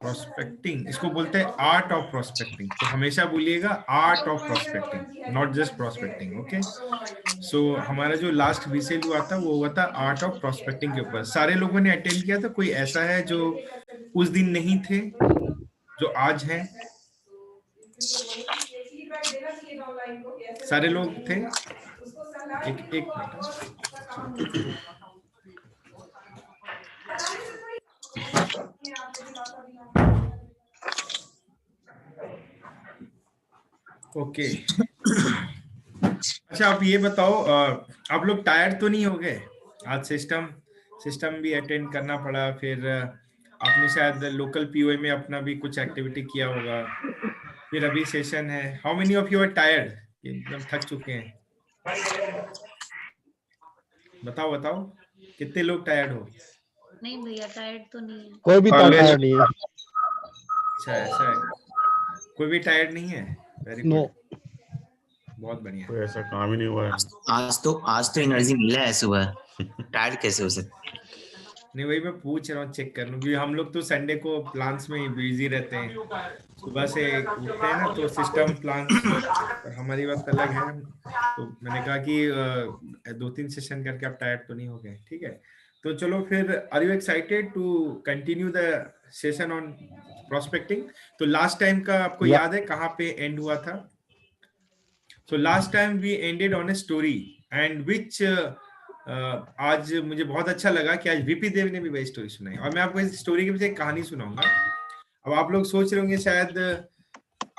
Prospecting, इसको बोलते हैं आर्ट ऑफ प्रोस्पेक्टिंग। तो हमेशा बोलिएगा art of prospecting, not just prospecting. Okay, so हमारा जो लास्ट विसेल हुआ था वो हुआ था आर्ट ऑफ प्रोस्पेक्टिंग के ऊपर। सारे लोगों ने अटेंड किया था? कोई ऐसा है जो उस दिन नहीं थे, जो आज है? सारे लोग थे? एक मिनट। ओके, अच्छा आप ये बताओ, आप लोग टायर्ड तो नहीं हो गए? आज सिस्टम भी अटेंड करना पड़ा, फिर आपने शायद लोकल पीओए में अपना भी कुछ एक्टिविटी किया होगा, फिर अभी सेशन है। How many of you are tired? एकदम थक चुके हैं? बताओ बताओ, कितने लोग टायर्ड हो? नहीं भैया, टायर्ड तो नहीं है। कोई भी टायर्ड नहीं है। अच्छा ऐसा है, कोई भी टायर्ड नहीं है? वेरी गुड, बहुत बढ़िया। कोई ऐसा काम ही नहीं हुआ है। आज तो एनर्जी मिला है सुबह, टायर्ड कैसे हो सकता? नहीं वही मैं पूछ रहा हूँ, चेक कर लूँ, क्योंकि हम लोग तो संडे को प्लान्स में बिजी रहते हैं, सुबह से उठते हैं ना, तो सिस्टम प्लान्स, हमारी बात अलग है। तो मैंने कहा कि 2-3 सेशन करके आप टायर्ड तो नहीं हो गए? ठीक है, तो चलो फिर, are you excited to continue the session on prospecting? तो लास्ट टाइम का आपको याद है कहाँ पे एंड हुआ था? So last time we ended on a story and which आज मुझे बहुत अच्छा लगा कि आज वीपी देव ने भी वही स्टोरी सुनाई, और मैं आपको इस स्टोरी के पीछे एक कहानी सुनाऊंगा। अब आप लोग सोच रहे होंगे शायद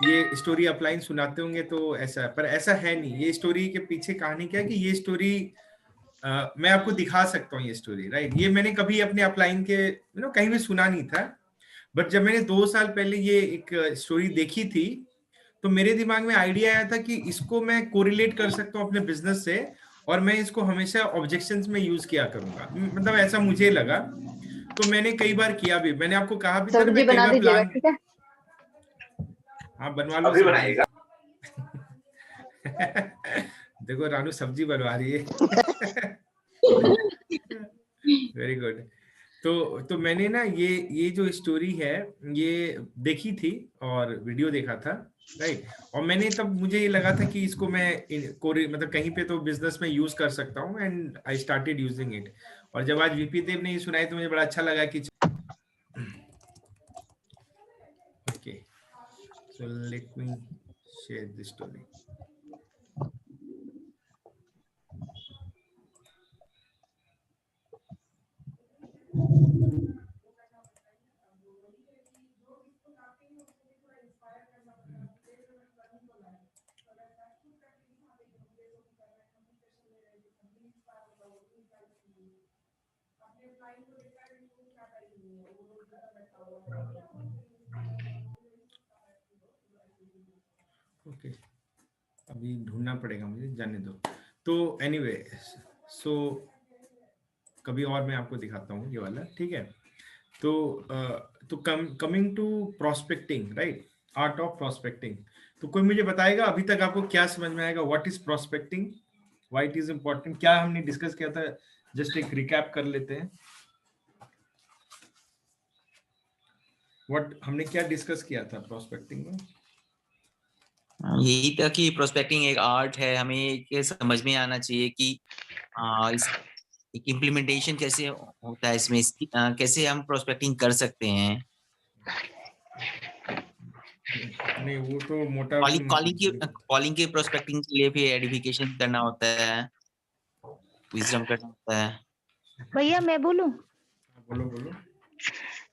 ये स्टोरी अपलाइन सुनाते होंगे तो ऐसा, पर ऐसा है नहीं। ये स्टोरी के पीछे कहानी क्या है कि ये स्टोरी मैं आपको दिखा सकता हूँ। ये स्टोरी राइट, ये मैंने कभी अपने अपलाइन के कहीं भी सुना नहीं था, बट जब मैंने 2 साल पहले ये एक स्टोरी देखी थी तो मेरे दिमाग में आइडिया आया था कि इसको मैं कोरिलेट कर सकता हूँ अपने बिजनेस से, और मैं इसको हमेशा ऑब्जेक्शंस में यूज किया करूंगा, मतलब ऐसा मुझे लगा। तो मैंने कई बार किया भी, मैंने आपको कहा भी था ना, मैं कई बार प्लान, ठीक है, हाँ बनवा लो, अभी बनाएगा। देखो रानू सब्जी बनवा रही है। Very good. तो मैंने ना ये जो स्टोरी है ये देखी थी और वीडियो देखा था, राइट, और मैंने तब मुझे ये लगा था कि इसको मैं मतलब कहीं पे तो बिजनेस में यूज कर सकता हूँ, and I started using it. और जब आज वीपी देव ने ये सुनाई तो मुझे बड़ा अच्छा लगा कि okay, so let me share this story. Okay, अभी ढूंढना पड़ेगा मुझे, जाने दो। तो एनीवे, सो कभी और मैं आपको दिखाता हूँ ये वाला, ठीक है। तो coming to prospecting, right, art of prospecting. तो कोई मुझे बताएगा अभी तक आपको क्या समझ में आएगा? What is prospecting, why it is important, क्या हमने डिस्कस किया था? जस्ट एक रिकैप कर लेते हैं। व्हाट हमने क्या डिस्कस किया था प्रोस्पेक्टिंग में? यही था कि प्रोस्पेक्टिंग एक आर्ट है, हमें ये समझ में आना चाहिए कि इस एक इम्प्लीमेंटेशन कैसे होता है इसमें, कैसे हम प्रोस्पेक्टिंग कर सकते हैं। नहीं वो तो मोटा कॉलिंग की प्रोस्पेक्टिंग के लिए फिर एडिफिकेशन करना होता है, विजडम करना होता है। भैया मैं बोलूं? बोलो बोलो।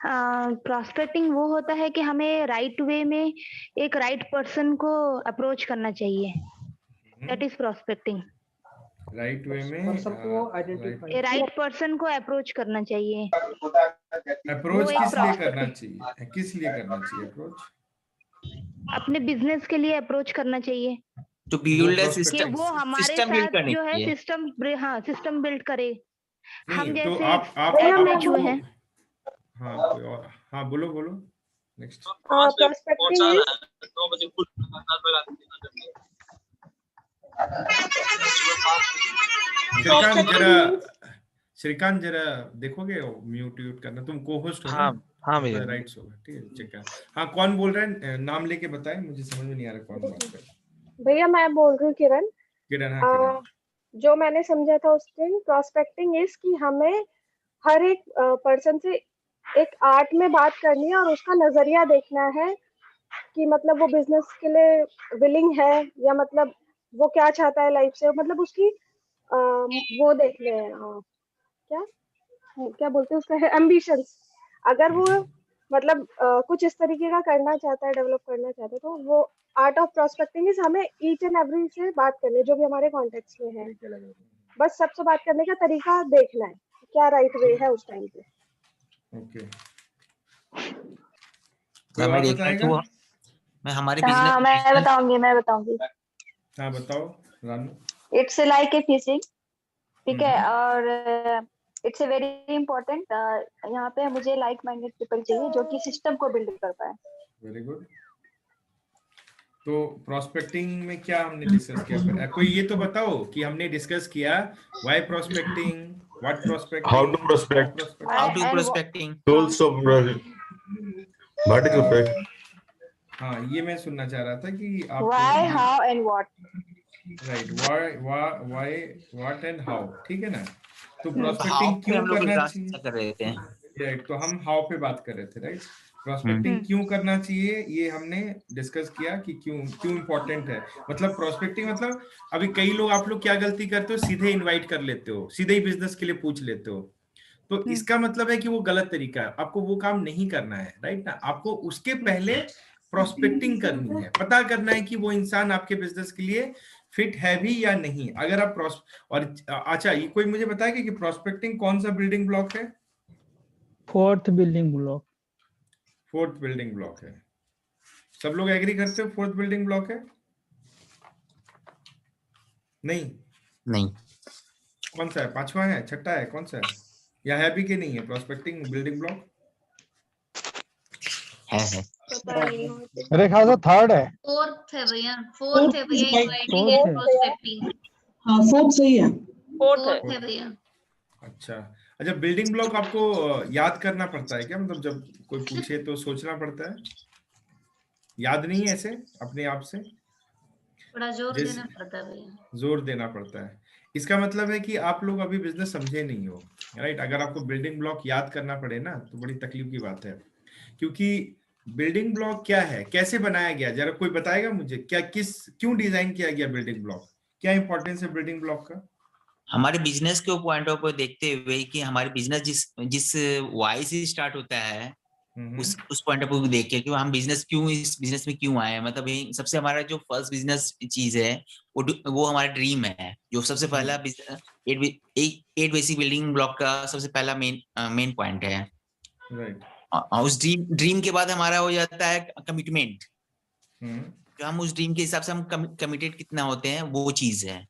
प्रोस्पेक्टिंग वो होता है कि हमें राइट वे में एक राइट पर्सन को अप्रोच करना चाहिए, that is prospecting. Right way में राइट पर्सन को अप्रोच करना चाहिए। अप्रोच किस लिए करना चाहिए? किस लिए करना चाहिए अप्रोच? अपने बिजनेस के लिए अप्रोच करना चाहिए, तो बिल्ड सिस्टम, वो हमारे साथ जो है सिस्टम, हाँ सिस्टम बिल्ड करे। हम जैसे तो आप एवरेज हैं। हाँ कोई और, हाँ बोलो बोलो नेक्स्ट। प्रोस्पेक्टिंग जरा श्रीकांत जरा देखोगे म्यूट व्यूट करना, तुम को होस्ट हो हाँ ना? हाँ भैया। राइट्स होगा, ठीक है, चेक कर। हाँ, कौन बोल रहा है? नाम लेके बताए, मुझे समझ में नहीं आ रहा कौन बात कर रहा है। भैया मैं बोल रही हूँ किरण। किरण, हाँ किरण। जो मैंने समझा था उस दिन, प्रोस्पेक्टिंग इज कि हमें हर एक पर्सन से एक आर्ट में बात करनी है और उसका नजरिया देखना है कि मतलब वो बिजनेस के लिए विलिंग है या मतलब वो क्या चाहता है लाइफ से, मतलब उसकी वो देखने हैं क्या क्या बोलते हैं उसका, एम्बिशंस। अगर वो मतलब कुछ इस तरीके का करना चाहता है, डेवलप करना चाहता है, तो वो आर्ट ऑफ प्रोस्पेक्टिंग इज हमें ईच एंड एवरी से बात करनी है जो भी हमारे कॉन्टेक्स्ट में है। बस सबसे बात करने का तरीका देखना है, क्या राइट वे है उस टाइम पे। ओके, हमें देखना है कि वो मैं हमारे बिजनेस मैं बताऊंगी। हाँ बताओ Ranu. It's like a fishing, ठीक है, और इट्स ए वेरी इंपॉर्टेंट। यहाँ पे मुझे लाइक माइंडेड पीपल चाहिए जो कि सिस्टम को बिल्ड कर पाए। Very good. तो प्रोस्पेक्टिंग में क्या हमने डिस्कस किया? कोई ये तो बताओ कि हमने डिस्कस किया why prospecting, what prospecting, How to prospect. How to prospecting, Tools of vertical prospect. हाँ, ये मैं सुनना चाह रहा था कि आप why, how and what. Right, why, what and how, ठीक है ना? तो हाउ प्रोस्पेक्टिंग पे क्यों हम लोग करना क्लास चाहिए? कर रहे थे। राइट, तो हम हाउ पे बात कर रहे थे, राइट? प्रोस्पेक्टिंग क्यों करना चाहिए ये हमने डिस्कस किया कि क्यों इंपॉर्टेंट है। मतलब प्रोस्पेक्टिंग मतलब अभी कई लोग, आप लोग क्या गलती करते हो, सीधे इनवाइट कर लेते हो, सीधे ही बिजनेस के लिए पूछ लेते हो। तो इसका मतलब है कि वो गलत तरीका है, आपको वो काम नहीं करना है, राइट ना? आपको उसके पहले प्रोस्पेक्टिंग करनी है, पता करना है कि वो इंसान आपके बिजनेस के लिए फिट है भी या नहीं। अगर आप और अच्छा, ये कोई मुझे बताएगा कि प्रोस्पेक्टिंग कौन सा बिल्डिंग ब्लॉक है? Fourth building block. Fourth building block है। सब लोग एग्री करते हो फोर्थ बिल्डिंग ब्लॉक है? नहीं, कौन सा है? पांचवा है, छठा है, कौन सा है? या है भी कि नहीं है प्रोस्पेक्टिंग बिल्डिंग ब्लॉक? है मेरे ख्याल से थर्ड है। फोर्थ है भैया, फोर्थ है भैया, इनवाइटिंग एंड प्रोस्पेक्टिंग। हाँ फोर्थ सही है। फोर्थ है भैया। अच्छा, बिल्डिंग ब्लॉक आपको याद करना पड़ता है क्या? मतलब जब कोई पूछे तो सोचना पड़ता है, याद नहीं है ऐसे अपने आप से? थोड़ा जोर देना पड़ता है भैया, जोर देना पड़ता है। इसका मतलब है कि आप लोग अभी बिजनेस समझे नहीं हो, राइट? अगर आपको बिल्डिंग ब्लॉक याद करना पड़े ना तो बड़ी तकलीफ की बात है, क्योंकि बिल्डिंग ब्लॉक क्या है, कैसे बनाया गया, जरा कोई बताएगा मुझे? क्यों डिजाइन किया गया बिल्डिंग ब्लॉक? क्या इंपॉर्टेंस है बिल्डिंग ब्लॉक का? हमारे बिजनेस के पॉइंट ऑफ व्यू देखते हुए कि हमारे बिजनेस जिस वाई से स्टार्ट होता है, उस पॉइंट ऑफ व्यू देख के कि हम बिजनेस क्यों, इस बिजनेस में क्यों आए। मतलब सबसे हमारा जो फर्स्ट बिजनेस चीज है वो हमारा ड्रीम है, जो सबसे पहला 8 बेसिक बिल्डिंग ब्लॉक का सबसे पहला मेन पॉइंट है। राइट। उस ड्रीम के बाद हमारा हो जाता है कमिटमेंट, जो हम उस ड्रीम के हिसाब से हम कमिटेड कितना होते हैं, वो चीज है।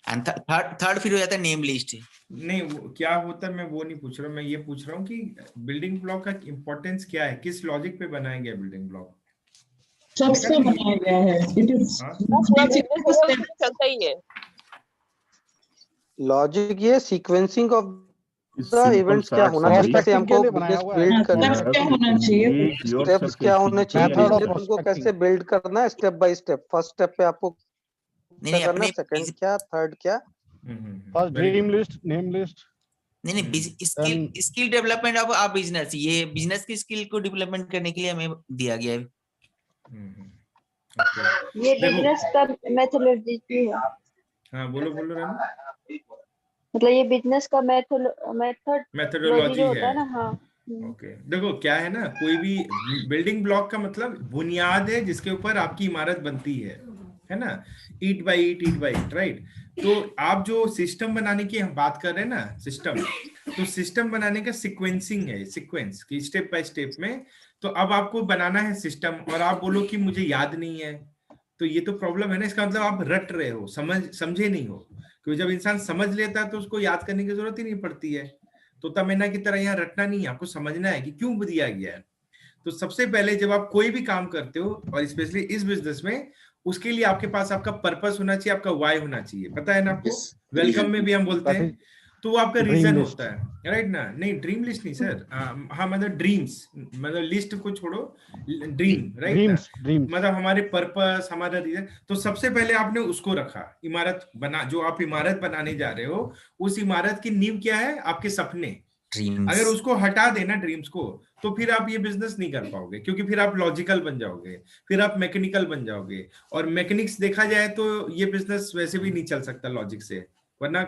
एंड थर्ड फिर हो जाता है नेम लिस्ट। नहीं, वो क्या होता है मैं वो नहीं पूछ रहा, मैं ये पूछ रहा हूँ कि बिल्डिंग ब्लॉक का इंपॉर्टेंस क्या है, किस लॉजिक पे बनाया गया बिल्डिंग ब्लॉक? सबसे बनाया गया है, इट इज चलता ही है। लॉजिक ये सीक्वेंसिंग ऑफ द इवेंट्स क्या होना चाहिए, कैसे हमको बिजनेस बिल्ड करना है, क्या होना चाहिए, स्टेप्स क्या होने चाहिए, बिजनेस को कैसे बिल्ड करना है step by step. First step पे आपको क्या करना, सेकंड क्या, थर्ड क्या। First dream list, name list. नहीं, स्किल डेवलपमेंट ऑफ आप बिजनेस, ये बिजनेस की स्किल को डेवलपमेंट करने के लिए हमें दिया गया है। ये बिजनेस का मेथोडोलॉजी है। हाँ बोलो रानू। मतलब ये बिजनेस का मेथोडोलॉजी होता है ना। हाँ ओके, देखो क्या है ना, कोई भी बिल्डिंग ब्लॉक का मतलब बुनियाद है जिसके ऊपर आपकी इमारत बनती है ना? ईट बाय ईट, राइट? तो आप जो सिस्टम बनाने की हम बात कर रहे हैं ना, सिस्टम बनाने का सीक्वेंसिंग है, सीक्वेंस की स्टेप बाय स्टेप में। तो अब आपको बनाना है सिस्टम और आप बोलो कि मुझे याद नहीं है, तो ये तो प्रॉब्लम है ना। इसका मतलब आप रट रहे हो, समझे नहीं हो। क्योंकि जब इंसान समझ लेता है तो उसको याद करने की जरूरत ही नहीं पड़ती है। तो तमन्ना की तरह यहाँ रटना नहीं है, आपको समझना है कि क्यों दिया गया है। तो सबसे पहले जब आप कोई भी काम करते हो, और स्पेशली इस बिजनेस में, उसके लिए आपके पास आपका पर्पस होना चाहिए, आपका वाई होना चाहिए। पता है ना आपको? वेलकम में भी हम बोलते हैं। तो वो आपका Dream रीजन list. होता है, राइट ना? नहीं ड्रीम लिस्ट नहीं सर, हाँ मतलब ड्रीम्स, मतलब लिस्ट को छोड़ो, ड्रीम, राइट ना? ड्रीम्स मतलब हमारे पर्पस, हमारा रीजन। तो सबसे पहले आपने उसको रखा, इमारत बना, जो आप इमारत बनाने जा रहे हो, उस इमारत की नींव क्या है? आपके सपने। अगर उसको हटा देना ड्रीम्स को, तो फिर आप ये बिजनेस नहीं कर पाओगे, क्योंकि फिर आप लॉजिकल बन जाओगे, फिर आप मैकेनिकल बन जाओगे, और मैकेनिक्स देखा जाए तो ये बिजनेस वैसे भी नहीं चल सकता लॉजिक से। वरना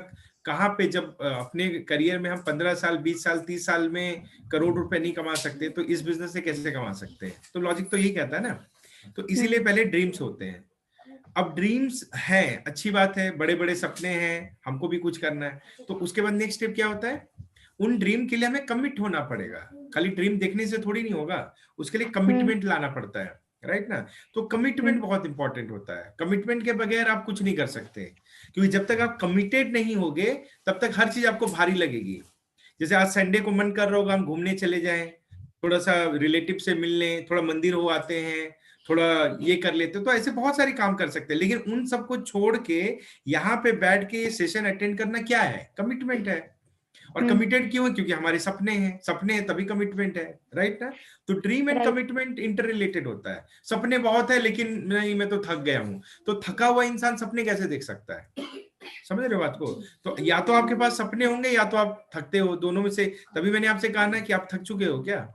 कहाँ पे, जब अपने करियर में हम 15 साल 20 साल 30 साल में करोड़ रुपए नहीं कमा सकते, तो इस बिजनेस से कैसे कमा सकते हैं? तो लॉजिक तो यही कहता है ना। तो इसीलिए पहले ड्रीम्स होते हैं। अब ड्रीम्स है, अच्छी बात है, बड़े बड़े सपने हैं, हमको भी कुछ करना है। तो उसके बाद नेक्स्ट स्टेप क्या होता है? उन ड्रीम के लिए हमें कमिट होना पड़ेगा। खाली ड्रीम देखने से थोड़ी नहीं होगा, उसके लिए कमिटमेंट लाना पड़ता है, राइट ना? तो कमिटमेंट बहुत इंपॉर्टेंट होता है। कमिटमेंट के बगैर आप कुछ नहीं कर सकते, क्योंकि जब तक आप कमिटेड नहीं होगे तब तक हर चीज आपको भारी लगेगी। जैसे आज संडे को मन कर रहा होगा हम घूमने चले जाएं, थोड़ा सा रिलेटिव से मिलने, थोड़ा मंदिर हो आते हैं, थोड़ा ये कर लेते, तो ऐसे बहुत सारे काम कर सकते हैं। लेकिन उन सबको छोड़ के यहाँ पे बैठ के सेशन अटेंड करना क्या है? कमिटमेंट है। और कमिटेड क्यों है? क्योंकि हमारे सपने हैं, सपने हैं तभी कमिटमेंट है, राइट ना? तो dream and commitment inter related होता है। सपने बहुत है लेकिन नहीं, मैं तो थक गया हूं, तो थका हुआ इंसान सपने कैसे देख सकता है? समझ रहे हो बात को? तो या तो आपके पास सपने होंगे या तो आप थकते हो, दोनों में से। तभी मैंने आपसे कहा ना कि आप थक चुके हो क्या?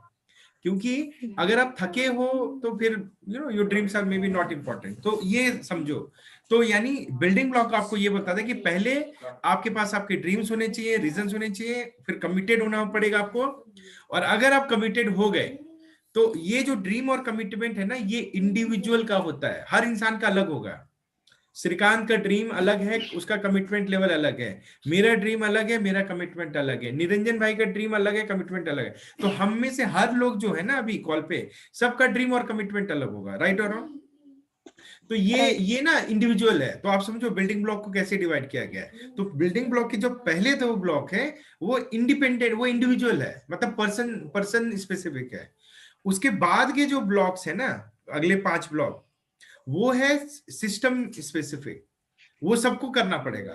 क्योंकि अगर आप थके हो तो फिर your dreams are maybe not important. तो ये समझो। तो यानी बिल्डिंग ब्लॉक आपको ये बताता है कि पहले आपके पास आपके ड्रीम्स होने चाहिए, रीजंस होने चाहिए, फिर कमिटेड होना पड़ेगा आपको। और अगर आप कमिटेड हो गए तो ये जो ड्रीम और कमिटमेंट है ना, ये इंडिविजुअल का होता है, हर इंसान का अलग होगा। श्रीकांत का ड्रीम अलग है, उसका कमिटमेंट लेवल अलग है। मेरा ड्रीम अलग है, मेरा कमिटमेंट अलग है। निरंजन भाई का ड्रीम अलग है, कमिटमेंट अलग है। तो हम में से हर लोग जो है ना अभी कॉल पे, सबका ड्रीम और कमिटमेंट अलग होगा, राइट और रॉन्ग? तो ये ना इंडिविजुअल है। तो आप समझो बिल्डिंग ब्लॉक को कैसे डिवाइड किया गया है। तो बिल्डिंग ब्लॉक के जो पहले दो ब्लॉक है वो इंडिपेंडेंट, वो इंडिविजुअल है, मतलब पर्सन स्पेसिफिक है। उसके बाद के जो ब्लॉक्स है ना, अगले 5 ब्लॉक, वो है सिस्टम स्पेसिफिक, वो सबको करना पड़ेगा,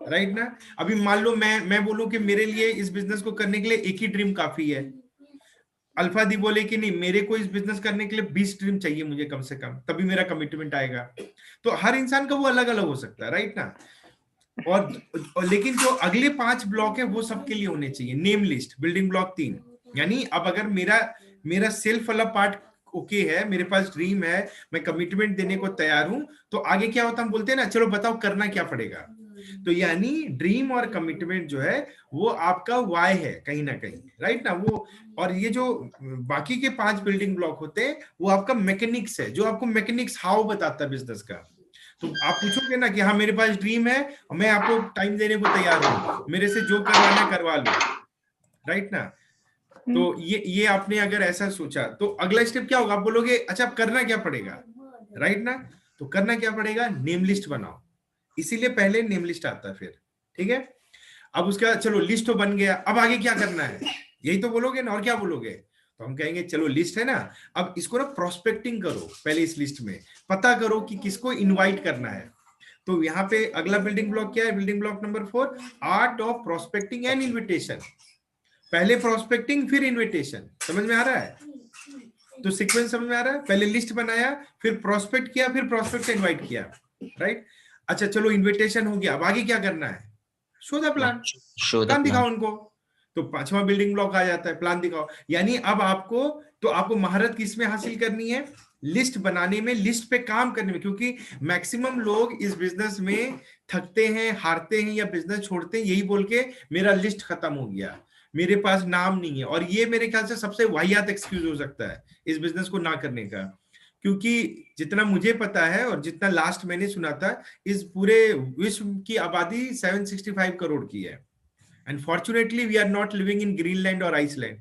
राइट ना? अभी मान लो मैं बोलूं कि मेरे लिए इस बिजनेस को करने के लिए एक ही ड्रीम काफी है, अल्फा दी बोले कि नहीं मेरे को इस बिजनेस करने के लिए 20 ड्रीम चाहिए मुझे कम से कम, तभी मेरा कमिटमेंट आएगा। तो हर इंसान का वो अलग अलग हो सकता है, राइट ना? और लेकिन जो अगले 5 ब्लॉक है वो सबके लिए होने चाहिए। Name list, building block 3। यानी अब अगर मेरा सेल्फ वाला पार्ट ओके है, मेरे पास ड्रीम है, मैं कमिटमेंट देने को तैयार हूं, तो आगे क्या होता है? हम बोलते हैं ना चलो बताओ करना क्या पड़ेगा। तो यानी ड्रीम और कमिटमेंट जो है वो आपका वाई है कहीं ना कहीं, राइट ना? वो और ये जो बाकी के 5 बिल्डिंग ब्लॉक होते हैं वो आपका मैकेनिक्स है, जो आपको मैकेनिक्स हाउ बताता है बिजनेस का। तो आप पूछोगे ना कि हाँ मेरे पास ड्रीम है, मैं आपको टाइम देने को तैयार हूँ, मेरे से जो करवाना करवा लो, राइट ना? तो ये आपने अगर ऐसा सोचा तो अगला स्टेप क्या होगा? आप बोलोगे अच्छा अब करना क्या पड़ेगा, राइट ना? तो करना क्या पड़ेगा? नेम लिस्ट बनाओ। इसीलिए पहले नेम लिस्ट आता है, फिर ठीक है। अब उसका चलो लिस्ट तो बन गया, अब आगे क्या करना है? यही तो बोलोगे ना, और क्या बोलोगे? तो हम कहेंगे चलो लिस्ट है ना, अब इसको ना प्रोस्पेक्टिंग करो। पहले इस लिस्ट में पता करो कि किसको इनवाइट करना है। तो यहाँ पे अगला बिल्डिंग ब्लॉक क्या है? Building block number 4, art of prospecting and invitation. पहले प्रोस्पेक्टिंग फिर इन्विटेशन। समझ में आ रहा है? तो सीक्वेंस समझ में आ रहा है? पहले लिस्ट बनाया, फिर प्रोस्पेक्ट किया, फिर प्रोस्पेक्ट इनवाइट किया, राइट? अच्छा चलो इन्विटेशन हो गया, अब आगे क्या करना है? शो द प्लान, प्लान दिखाओ उनको। तो 5वां बिल्डिंग ब्लॉक आ जाता है, प्लान दिखाओ। यानी अब आपको महारत किसमें हासिल करनी है? लिस्ट बनाने में, लिस्ट पे काम करने में। क्योंकि मैक्सिमम लोग इस बिजनेस में थकते हैं, हारते हैं या बिजनेस छोड़ते हैं यही बोल के मेरा लिस्ट खत्म हो गया, मेरे पास नाम नहीं है। और ये मेरे ख्याल से सबसे वाहियात एक्सक्यूज हो सकता है इस बिजनेस को ना करने का। क्योंकि जितना मुझे पता है और जितना लास्ट मैंने सुना था, इस पूरे विश्व की आबादी 765 करोड़ की है। And fortunately we are not living in Greenland और आइसलैंड,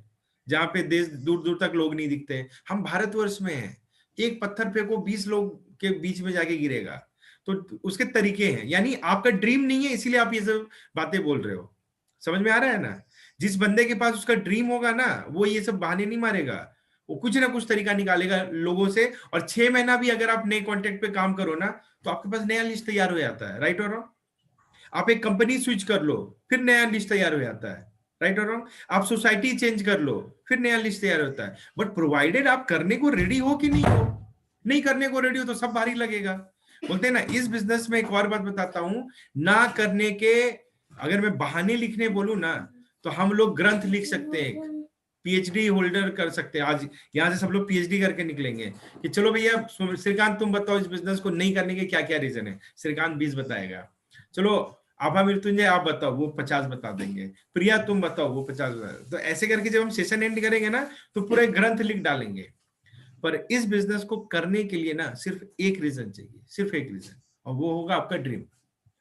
जहां पे देश दूर दूर तक लोग नहीं दिखते हैं। हम भारतवर्ष में हैं, एक पत्थर फेंको 20 लोग के बीच में जाके गिरेगा। तो उसके तरीके हैं। यानी आपका ड्रीम नहीं है इसलिए आप ये सब बातें बोल रहे हो। समझ में आ रहा है ना? जिस बंदे के पास उसका ड्रीम होगा ना, वो ये सब बहाने नहीं मारेगा, वो कुछ ना कुछ तरीका निकालेगा लोगों से। और 6 महीना भी अगर आप नए कॉन्टेक्ट पे काम करो ना, तो आपके पास नया लिस्ट तैयार हो जाता है, राइट और रॉन्ग? आप एक कंपनी स्विच कर लो, फिर नया लिस्ट तैयार हो जाता है, राइट और रॉन्ग। आप सोसाइटी चेंज कर लो, फिर नया लिस्ट तैयार होता है। बट प्रोवाइडेड आप करने को रेडी हो कि नहीं हो, नहीं करने को रेडी हो तो सब भारी लगेगा। बोलते हैं ना, इस बिजनेस में एक और बात बताता हूं, ना करने के अगर मैं बहाने लिखने बोलूं ना, तो हम लोग ग्रंथ लिख सकते हैं, पीएचडी होल्डर कर सकते हैं। आज यहाँ से सब लोग पीएचडी करके निकलेंगे कि चलो भैया श्रीकांत तुम बताओ इस बिजनेस को नहीं करने के क्या क्या रीजन है। श्रीकांत 20 बताएगा, चलो आभा मृत्युंजय आप बताओ, वो 50 बता देंगे, प्रिया तुम बताओ, वो 50 बता। तो ऐसे करके जब हम सेशन एंड करेंगे ना, तो पूरे ग्रंथ लिख डालेंगे। पर इस बिजनेस को करने के लिए ना सिर्फ एक रीजन चाहिए, सिर्फ एक रीजन, और वो होगा आपका ड्रीम,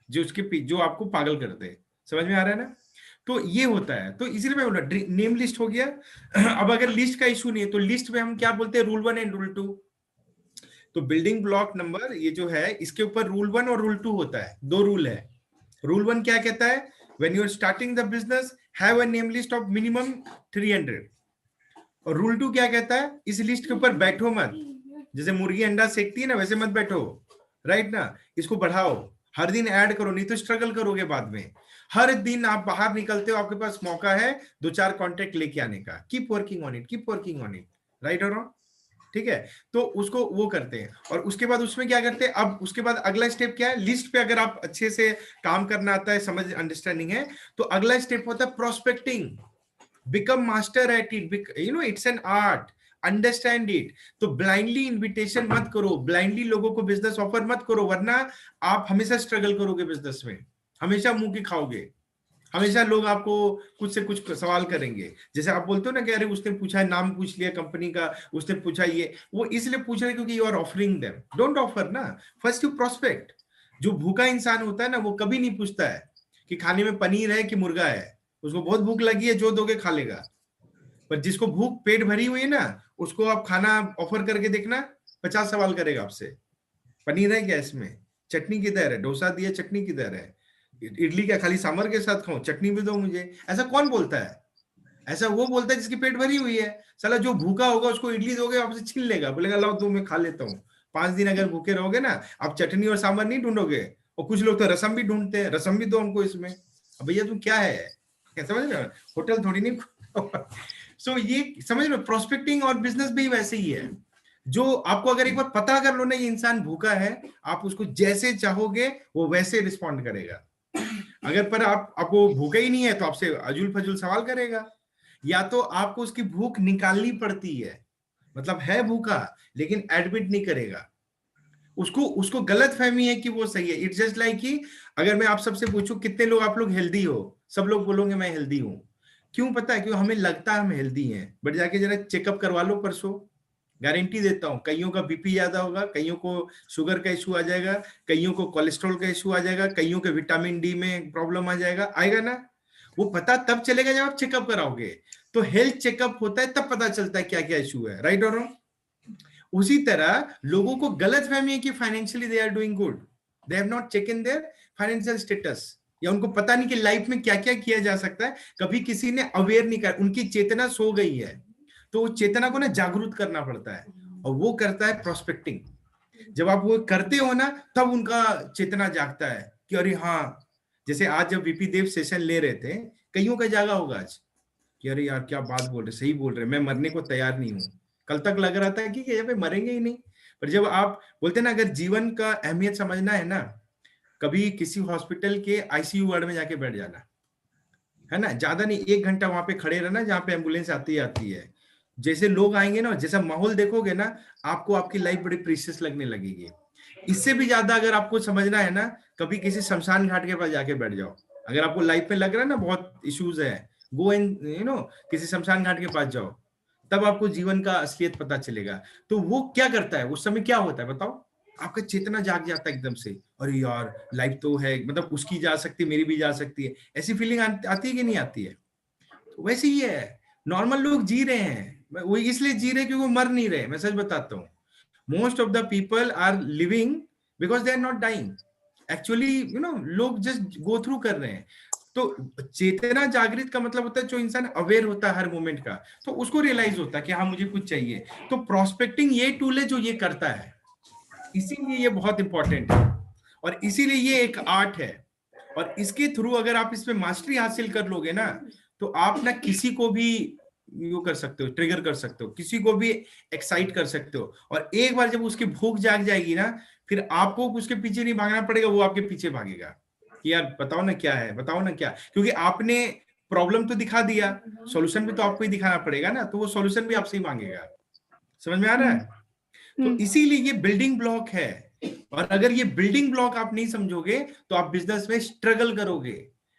जो आपको पागल करते हैं। समझ में आ रहा है ना? तो ये होता है। तो इसीलिए मैं बोला नेम लिस्ट हो गया। अब अगर लिस्ट का इशू नहीं है तो लिस्ट में हम क्या बोलते हैं, रूल 1 एंड रूल 2। तो बिल्डिंग ब्लॉक नंबर ये जो है, इसके ऊपर रूल 1 और रूल 2 होता है, 2 रूल है। रूल 1 क्या कहता है, when you are starting the business have a name list of minimum 300। और रूल 2 क्या कहता है, इस लिस्ट के ऊपर बैठो मत, जैसे मुर्गी अंडा सेकती है ना, वैसे मत बैठो, राइट ना। इसको बढ़ाओ, हर दिन ऐड करो, नहीं तो स्ट्रगल करोगे बाद में। हर दिन आप बाहर निकलते हो, आपके पास मौका है 2-4 कॉन्टेक्ट लेके आने का। Keep working on it, keep working on it, right और रॉन्ग, ठीक है। तो उसको वो करते हैं। और उसके बाद उसमें क्या करते हैं, अब उसके बाद अगला स्टेप क्या है, लिस्ट पे अगर आप अच्छे से काम करना आता है, समझ अंडरस्टैंडिंग है, तो अगला स्टेप होता है prospecting. Become master at it, you know it's an art, understand it. तो ब्लाइंडली इन्विटेशन मत करो, ब्लाइंडली लोगों को बिजनेस ऑफर मत करो, वरना आप हमेशा स्ट्रगल करोगे बिजनेस में, हमेशा मुंह की खाओगे, हमेशा लोग आपको कुछ से कुछ सवाल करेंगे। जैसे आप बोलते हो ना कि अरे उसने पूछा, नाम पूछ लिया कंपनी का, उसने पूछा ये, वो इसलिए पूछ रहे क्योंकि you are offering them. Don't offer ना, फर्स्ट यू प्रोस्पेक्ट। जो भूखा इंसान होता है ना, वो कभी नहीं पूछता है कि खाने में पनीर है कि मुर्गा है, उसको बहुत भूख लगी है, जो दोगे खा लेगा। पर जिसको भूख पेट भरी हुई है ना, उसको आप खाना ऑफर करके देखना, 50 सवाल करेगा आपसे। पनीर है क्या इसमें, चटनी किधर है, डोसा दिया चटनी किधर है, इडली क्या खाली सांभर के साथ खाऊं, चटनी भी दो मुझे। ऐसा कौन बोलता है? ऐसा वो बोलता है जिसकी पेट भरी हुई है। साला जो भूखा होगा उसको इडली दोगे आपसे छीन लेगा, बोलेगा लाओ दो मैं खा लेता हूँ। 5 दिन अगर भूखे रहोगे ना, आप चटनी और सांभर नहीं ढूंढोगे। और कुछ लोग तो रसम भी ढूंढते हैं, रसम भी दो हमको इसमें। अब भैया तुम क्या है, समझ रहे हो, होटल थोड़ी नहीं। सो ये समझ लो, प्रोस्पेक्टिंग और बिजनेस भी वैसे ही है। जो आपको अगर एक बार पता कर लो ना ये इंसान भूखा है, आप उसको जैसे चाहोगे वो वैसे रिस्पॉन्ड करेगा। अगर पर आपको भूखा ही नहीं है तो आपसे अजुल फजुल सवाल करेगा, या तो आपको उसकी भूख निकालनी पड़ती है, मतलब है भूखा लेकिन एडमिट नहीं करेगा, उसको गलत फहमी है कि वो सही है। इट्स जस्ट लाइक कि अगर मैं आप सबसे पूछूं कितने लोग आप लोग हेल्दी हो, सब लोग बोलोगे मैं हेल्दी हूं। क्यों पता है? क्यों? हमें लगता है हम हेल्दी हैं, बट जाके जरा चेकअप करवा लो परसों, गारंटी देता हूं कईयों का बीपी ज्यादा होगा, कईयों को शुगर का इशू आ जाएगा, कईयों को कोलेस्ट्रॉल का इशू आ जाएगा, कईयों के विटामिन डी में प्रॉब्लम आ जाएगा, आएगा ना। वो पता तब चलेगा जब आप चेकअप कराओगे। तो हेल्थ चेकअप होता है तब पता चलता है क्या क्या इशू है, राइट और रॉन्ग। उसी तरह लोगों को गलत फहमी है कि financially they are doing good, they have not checked their financial status, या उनको पता नहीं कि लाइफ में क्या क्या किया जा सकता है, कभी किसी ने अवेयर नहीं कर, उनकी चेतना सो गई है। तो चेतना को ना जागरूक करना पड़ता है, और वो करता है प्रोस्पेक्टिंग। जब आप वो करते हो ना, तब उनका चेतना जागता है कि अरे हाँ, जैसे आज जब वीपी देव सेशन ले रहे थे, कईयों का जागा होगा आज कि अरे यार क्या बात बोल रहे, सही बोल रहे, मैं मरने को तैयार नहीं हूँ। कल तक लग रहा था कि ये मरेंगे ही नहीं, पर जब आप बोलते ना अगर जीवन का अहमियत समझना है ना, कभी किसी हॉस्पिटल के आईसीयू वार्ड में जाके बैठ जाना, है ना, ज्यादा नहीं 1 घंटा वहां पे खड़े रहना जहाँ पे एम्बुलेंस आती है। जैसे लोग आएंगे ना, जैसा माहौल देखोगे ना, आपको आपकी लाइफ बड़ी प्रीशियस लगने लगेगी। इससे भी ज्यादा अगर आपको समझना है ना, कभी किसी शमशान घाट के पास जाके बैठ जाओ। अगर आपको लाइफ में लग रहा है ना बहुत इश्यूज है, गो एंड किसी शमशान घाट के पास जाओ, तब आपको जीवन का असलियत पता चलेगा। तो वो क्या करता है उस समय, क्या होता है बताओ, आपका चेतना जाग जाता है एकदम से, अरे यार लाइफ तो है, मतलब उसकी जा सकती है, मेरी भी जा सकती है, ऐसी फीलिंग आती है कि नहीं आती है? तो वैसे ही है, नॉर्मल लोग जी रहे हैं, वो इसलिए जी रहे हैं क्योंकि वो मर नहीं रहे। मैं सच बताता हूँ, most of the people are living because they are not dying actually, लोग जस्ट गो थ्रू कर रहे हैं। तो चेतना जागृत का मतलब होता है जो इंसान अवेयर होता है हर मोमेंट का, तो उसको रियलाइज होता है कि हाँ मुझे कुछ चाहिए। तो प्रोस्पेक्टिंग ये टूल है जो ये करता है, इसीलिए ये बहुत इंपॉर्टेंट है, और इसीलिए ये एक आर्ट है। और इसके थ्रू अगर आप इसमें मास्टरी हासिल कर लोगे ना, तो आप ना किसी को भी यू कर सकते हो, ट्रिगर कर सकते हो, किसी को भी एक्साइट कर सकते हो। और एक बार जब उसकी भूख जाग जाएगी ना, फिर आपको उसके पीछे नहीं भागना पड़ेगा, वो आपके पीछे भागेगा कि यार बताओ ना क्या है, बताओ ना क्या, क्योंकि आपने प्रॉब्लम तो दिखा दिया, सॉल्यूशन भी तो आपको ही दिखाना पड़ेगा ना, तो वो सॉल्यूशन भी आपसे ही मांगेगा। समझ में आ रहा है? तो इसीलिए ये बिल्डिंग ब्लॉक है। और अगर ये बिल्डिंग ब्लॉक आप नहीं समझोगे तो आप बिजनेस में स्ट्रगल करोगे।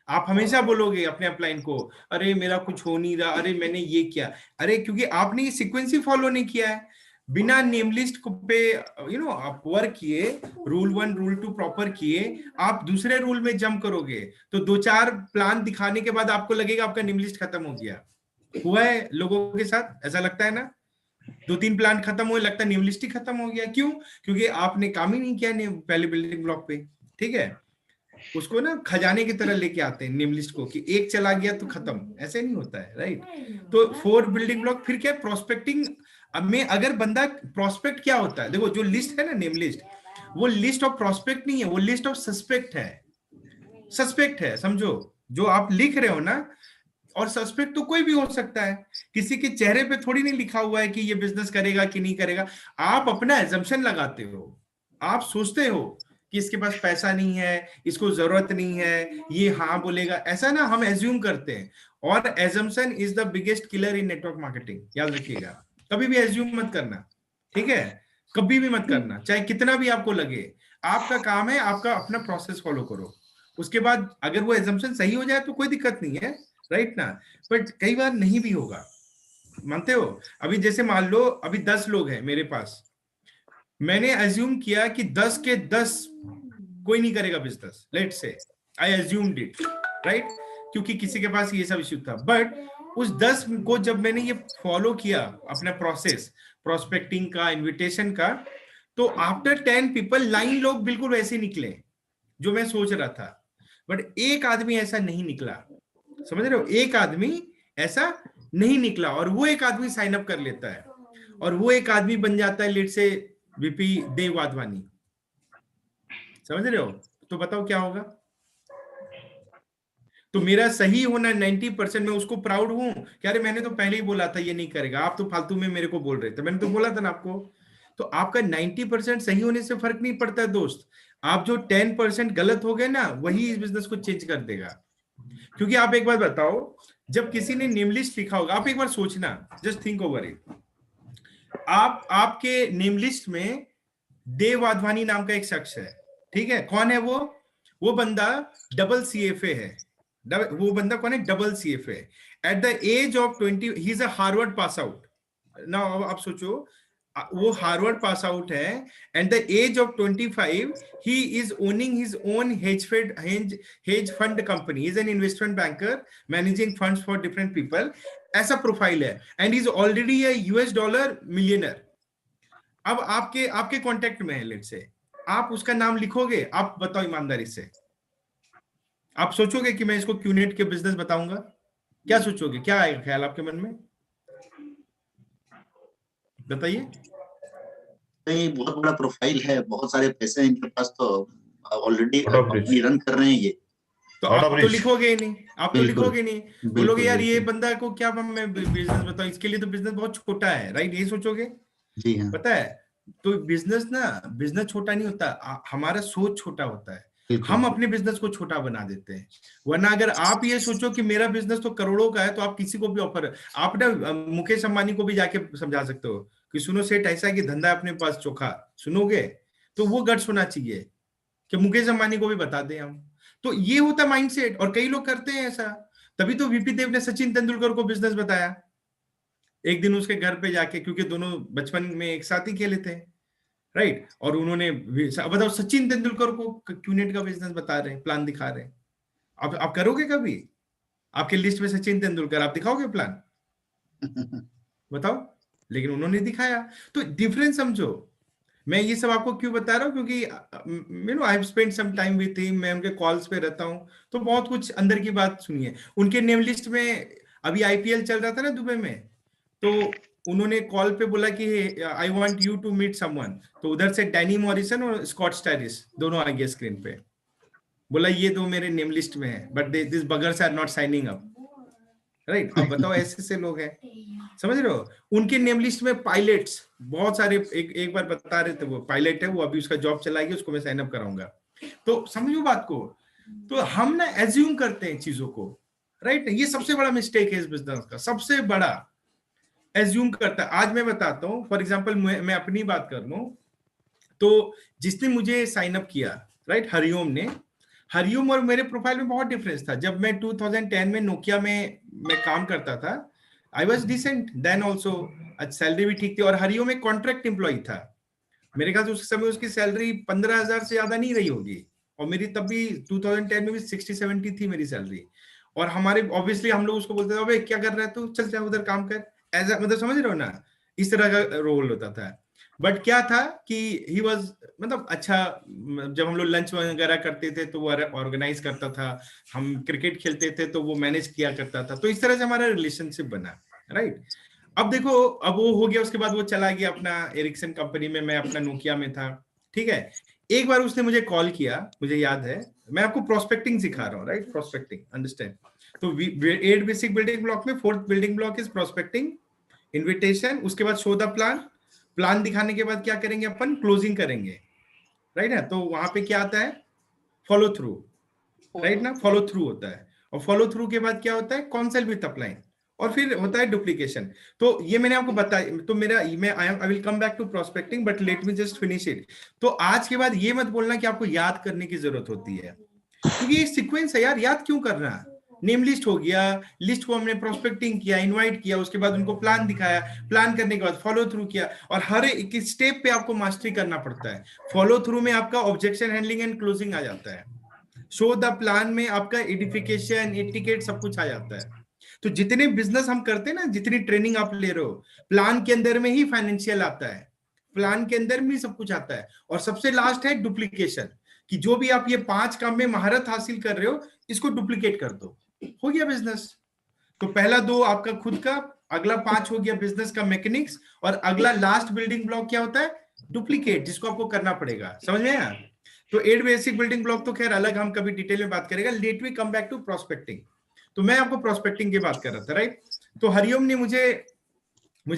आप हमेशा बोलोगे अपने अपलाइन को, अरे मेरा कुछ हो नहीं रहा, अरे मैंने ये किया, अरे क्योंकि आपने ये सीक्वेंस ही फॉलो नहीं किया है। बिना नेम लिस्ट पे आप वर्क किए, रूल 1 रूल 2 प्रॉपर किए, आप दूसरे रूल में जंप करोगे तो 2-4 प्लान दिखाने के बाद आपको लगेगा आपका नेम लिस्ट खत्म हो गया। हुआ है लोगों के साथ, ऐसा लगता है ना? 2-3 प्लान खत्म हुए, लगता है नेम लिस्ट ही खत्म हो गया। क्यों? क्योंकि आपने काम ही नहीं किया पहले बिल्डिंग ब्लॉक पे। ठीक है, उसको ना खजाने की तरह लेके आते हैं नेम लिस्ट को, कि एक चला गया तो खत्म, ऐसे नहीं होता है, राइट? तो 4 बिल्डिंग ब्लॉक। फिर क्या? प्रोस्पेक्टिंग में अगर बंदा प्रोस्पेक्ट क्या होता है, देखो जो लिस्ट है ना, नेम लिस्ट, वो लिस्ट ऑफ प्रोस्पेक्ट नहीं है, वो लिस्ट ऑफ सस्पेक्ट है। सस्पेक्ट है, समझो, जो आप लिख रहे हो ना, और सस्पेक्ट तो कोई भी हो सकता है, किसी के चेहरे पे थोड़ी नहीं लिखा हुआ है कि ये बिजनेस करेगा कि नहीं करेगा। आप अपना एजम्पशन लगाते हो, आप सोचते हो कि इसके पास पैसा नहीं है, इसको जरूरत नहीं है, ये हाँ बोलेगा, ऐसा ना हम एज्यूम करते हैं। और assumption is the biggest killer in network marketing, याद रखिएगा। कभी भी एज्यूम मत करना, ठीक है? कभी भी मत करना, चाहे कितना भी आपको लगे। आपका काम है, आपका अपना प्रोसेस फॉलो करो। उसके बाद अगर वो एजम्पशन सही हो जाए तो कोई दिक्कत नहीं है, राइट ना? बट कई बार नहीं भी होगा, मानते हो? अभी जैसे मान लो अभी 10 लोग हैं मेरे पास, मैंने एज्यूम किया कि 10 के 10 कोई नहीं करेगा business, let's say I assumed it, right? क्योंकि किसी के पास ये सब इश्यू था। बट उस 10 को जब मैंने ये फॉलो किया अपना प्रोसेस, प्रोस्पेक्टिंग का, इन्विटेशन का, तो आफ्टर 10 पीपल 9 लोग बिल्कुल वैसे निकले जो मैं सोच रहा था। बट एक आदमी ऐसा नहीं निकला, समझ रहे हो? एक आदमी ऐसा नहीं निकला, और वो एक आदमी साइन अप कर लेता है, और वो एक आदमी बन जाता है लेट से वीपी देव वाधवानी। समझ रहे हो? तो बताओ क्या होगा? तो मेरा सही होना 90%, मैं उसको प्राउड हूं कि अरे मैंने तो पहले ही बोला था ये नहीं करेगा, आप तो फालतू में मेरे को बोल रहे थे, मैंने तो बोला था ना आपको। तो आपका 90% सही होने से फर्क नहीं पड़ता है दोस्त। आप जो 10% गलत हो गए ना, वही इस बिजनेस को चेंज कर देगा। क्योंकि आप एक बार बताओ, जब किसी ने नेम लिस्ट लिखा होगा, आप एक बार सोचना, जस्ट थिंक ओवर इट। आपके नेम लिस्ट में देव वाधवानी नाम का एक शख्स है, ठीक है? कौन है वो बंदा डबल CFA है। वो बंदा कौन है? Double CFA। At the age of 20 he is a Harvard pass out. Now आप सोचो, वो हार्वर्ड पास आउट है, and the age of 25 he is owning his own hedge fund company. He is an investment banker managing funds for different people. ऐसा profile है, and he is already a US dollar millionaire. अब आपके contact में है, let's say आप उसका नाम लिखोगे, आप बताओ ईमानदारी से, आप सोचोगे कि मैं इसको क्यूनेट के बिजनेस बताऊंगा? क्या सोचोगे? क्या आएगा ख्याल आपके मन में? बताइए। नहीं, बहुत बड़ा प्रोफाइल है, बहुत सारे पैसे हैं इनके पास, तो ऑलरेडी कंपनी रन कर रहे हैं ये। तो आप तो लिखोगे ही नहीं, आप तो लिखोगे नहीं, बोलोगे यार ये बंदा को क्या मैं बिजनेस बताऊं, इसके लिए तो बिजनेस बहुत छोटा है, राइट? यही सोचोगे। जी हाँ। पता है, तो बिजनेस छोटा नहीं होता, हमारा सोच छोटा होता है। हम अपने बिजनेस को छोटा बना देते हैं। वरना अगर आप ये सोचो कि मेरा बिजनेस तो करोड़ों का है, तो आप किसी को भी ऑफर, आप ना मुकेश अंबानी को भी जाके समझा सकते हो कि सुनो सेठ, ऐसा है कि धंधा अपने पास चोखा, सुनोगे? तो वो गट्स होना चाहिए कि मुकेश अंबानी को भी बता दें हम। तो ये होता माइंडसेट, और कई लोग करते हैं ऐसा। तभी तो वीपी देव ने सचिन तेंदुलकर को बिजनेस बताया एक दिन उसके घर पे जाके, क्योंकि दोनों बचपन में एक साथ ही खेले थे, राइट? और उन्होंने बताओ, सचिन तेंदुलकर को क्यूनेट का बिजनेस बता रहे हैं, प्लान दिखा रहे हैं। आप करोगे कभी? आपके लिस्ट में सचिन तेंदुलकर, आप दिखाओगे प्लान? बताओ। लेकिन उन्होंने दिखाया। तो डिफरेंस समझो। मैं ये सब आपको क्यों बता रहा हूँ? क्योंकि I have spent some time with him, मैं उनके कॉल्स पे रहता हूँ, तो बहुत कुछ अंदर की बात सुनी है। उनके नेम लिस्ट में अभी IPL चल रहा था ना दुबई में, तो उन्होंने कॉल पे बोला कि I want you to meet someone, तो उधर से डैनी मॉरिसन और स्कॉट स्टैरिस दोनों आ गए स्क्रीन पे। बोला ये दो मेरे नेम लिस्ट में है, but this buggers are not signing up, right. अब बताओ ऐसे लोग हैं, समझ रहे हो। उनके नेम लिस्ट में पायलट्स बहुत सारे, एक बार बता रहे थे वो पायलट है, वो अभी उसका जॉब चला गया, उसको मैं साइन अप कराऊंगा। तो समझो बात को, तो हम ना एज्यूम करते हैं चीजों को, राइट। ये सबसे बड़ा मिस्टेक है इस बिजनेस का, सबसे बड़ा एज्यूम करता है। आज मैं बताता हूँ, फॉर एग्जाम्पल मैं अपनी बात कर लूं, तो जिसने मुझे साइन अप किया, राइट, हरिओम ने, हरिओम और मेरे प्रोफाइल में बहुत डिफरेंस था। जब मैं 2010 में नोकिया में मैं काम करता था, I was decent then also, salary भी ठीक थी, और हरिओम एक कॉन्ट्रैक्ट एम्प्लॉय था। मेरे ख्याल से उस समय उसकी सैलरी 15,000 से ज्यादा नहीं रही होगी, और मेरी तब भी 2010 में भी 60-70 थी मेरी सैलरी। और हमारे ऑब्वियसली हम लोग उसको बोलते थे, अबे क्या कर रहा है तू, चल जा उधर काम कर, ऐसा, मतलब समझ रहे हो ना, इस तरह का रोल होता था। बट क्या था कि ही वाज, मतलब अच्छा, जब हम लोग लंच वगैरह करते थे तो वो ऑर्गेनाइज करता था, हम क्रिकेट खेलते थे तो वो मैनेज किया करता था, तो इस तरह से हमारा रिलेशनशिप बना, राइट। अब देखो, अब वो हो गया, उसके बाद वो चला गया अपना एरिक्सन कंपनी में, मैं अपना नोकिया में था, ठीक है। एक बार उसने मुझे कॉल किया, मुझे याद है, मैं आपको प्रोस्पेक्टिंग सिखा रहा हूँ, राइट, प्रोस्पेक्टिंग, अंडरस्टैंड। तो 8 बेसिक बिल्डिंग ब्लॉक में 4th building block is prospecting, invitation, उसके बाद शो द प्लान, प्लान दिखाने के बाद क्या करेंगे अपन, क्लोजिंग करेंगे, राइट है। तो वहां पे क्या आता है, फॉलो थ्रू, राइट ना, फॉलो थ्रू होता है, और फॉलो थ्रू के बाद क्या होता है, कॉन्सेल विद अपलाइन, और फिर होता है डुप्लीकेशन। तो ये मैंने आपको बताया, तो I will come back to prospecting, but let me just finish it. तो आज के बाद ये मत बोलना कि आपको याद करने की जरूरत होती है, क्योंकि ये सीक्वेंस है यार, याद क्यों करना। नेम लिस्ट हो गया, लिस्ट को हमने प्रोस्पेक्टिंग किया, इनवाइट किया, उसके बाद उनको प्लान दिखाया, प्लान करने के बाद फॉलो थ्रू किया, और हर एक स्टेप पे आपको मास्टरी करना पड़ता है। फॉलो थ्रू में आपका ऑब्जेक्शन हैंडलिंग एंड क्लोजिंग आ जाता है, शो द प्लान में आपका एडिफिकेशन, एटिकेट, सब कुछ आ जाता है। तो जितने बिजनेस हम करते हैं ना, जितनी ट्रेनिंग आप ले रहे हो, प्लान के अंदर में ही फाइनेंशियल आता है, प्लान के अंदर में सब कुछ आता है। और सबसे लास्ट है डुप्लीकेशन, कि जो भी आप ये 5 काम में महारत हासिल कर रहे हो, इसको डुप्लीकेट कर दो, हो गया बिजनेस। तो पहला 2 आपका खुद का, अगला 5 हो गया बिजनेस का मैकेनिक्स, और अगला लास्ट बिल्डिंग ब्लॉक क्या होता है, डुप्लीकेट, जिसको आपको करना पड़ेगा, समझ में आया। तो 8 बेसिक बिल्डिंग ब्लॉक तो खैर अलग, हम कभी डिटेल में बात करेगा। Let we come back to prospecting. तो मैं आपको प्रोस्पेक्टिंग की बात कर रहा था, राइट। तो हरिओम ने मुझे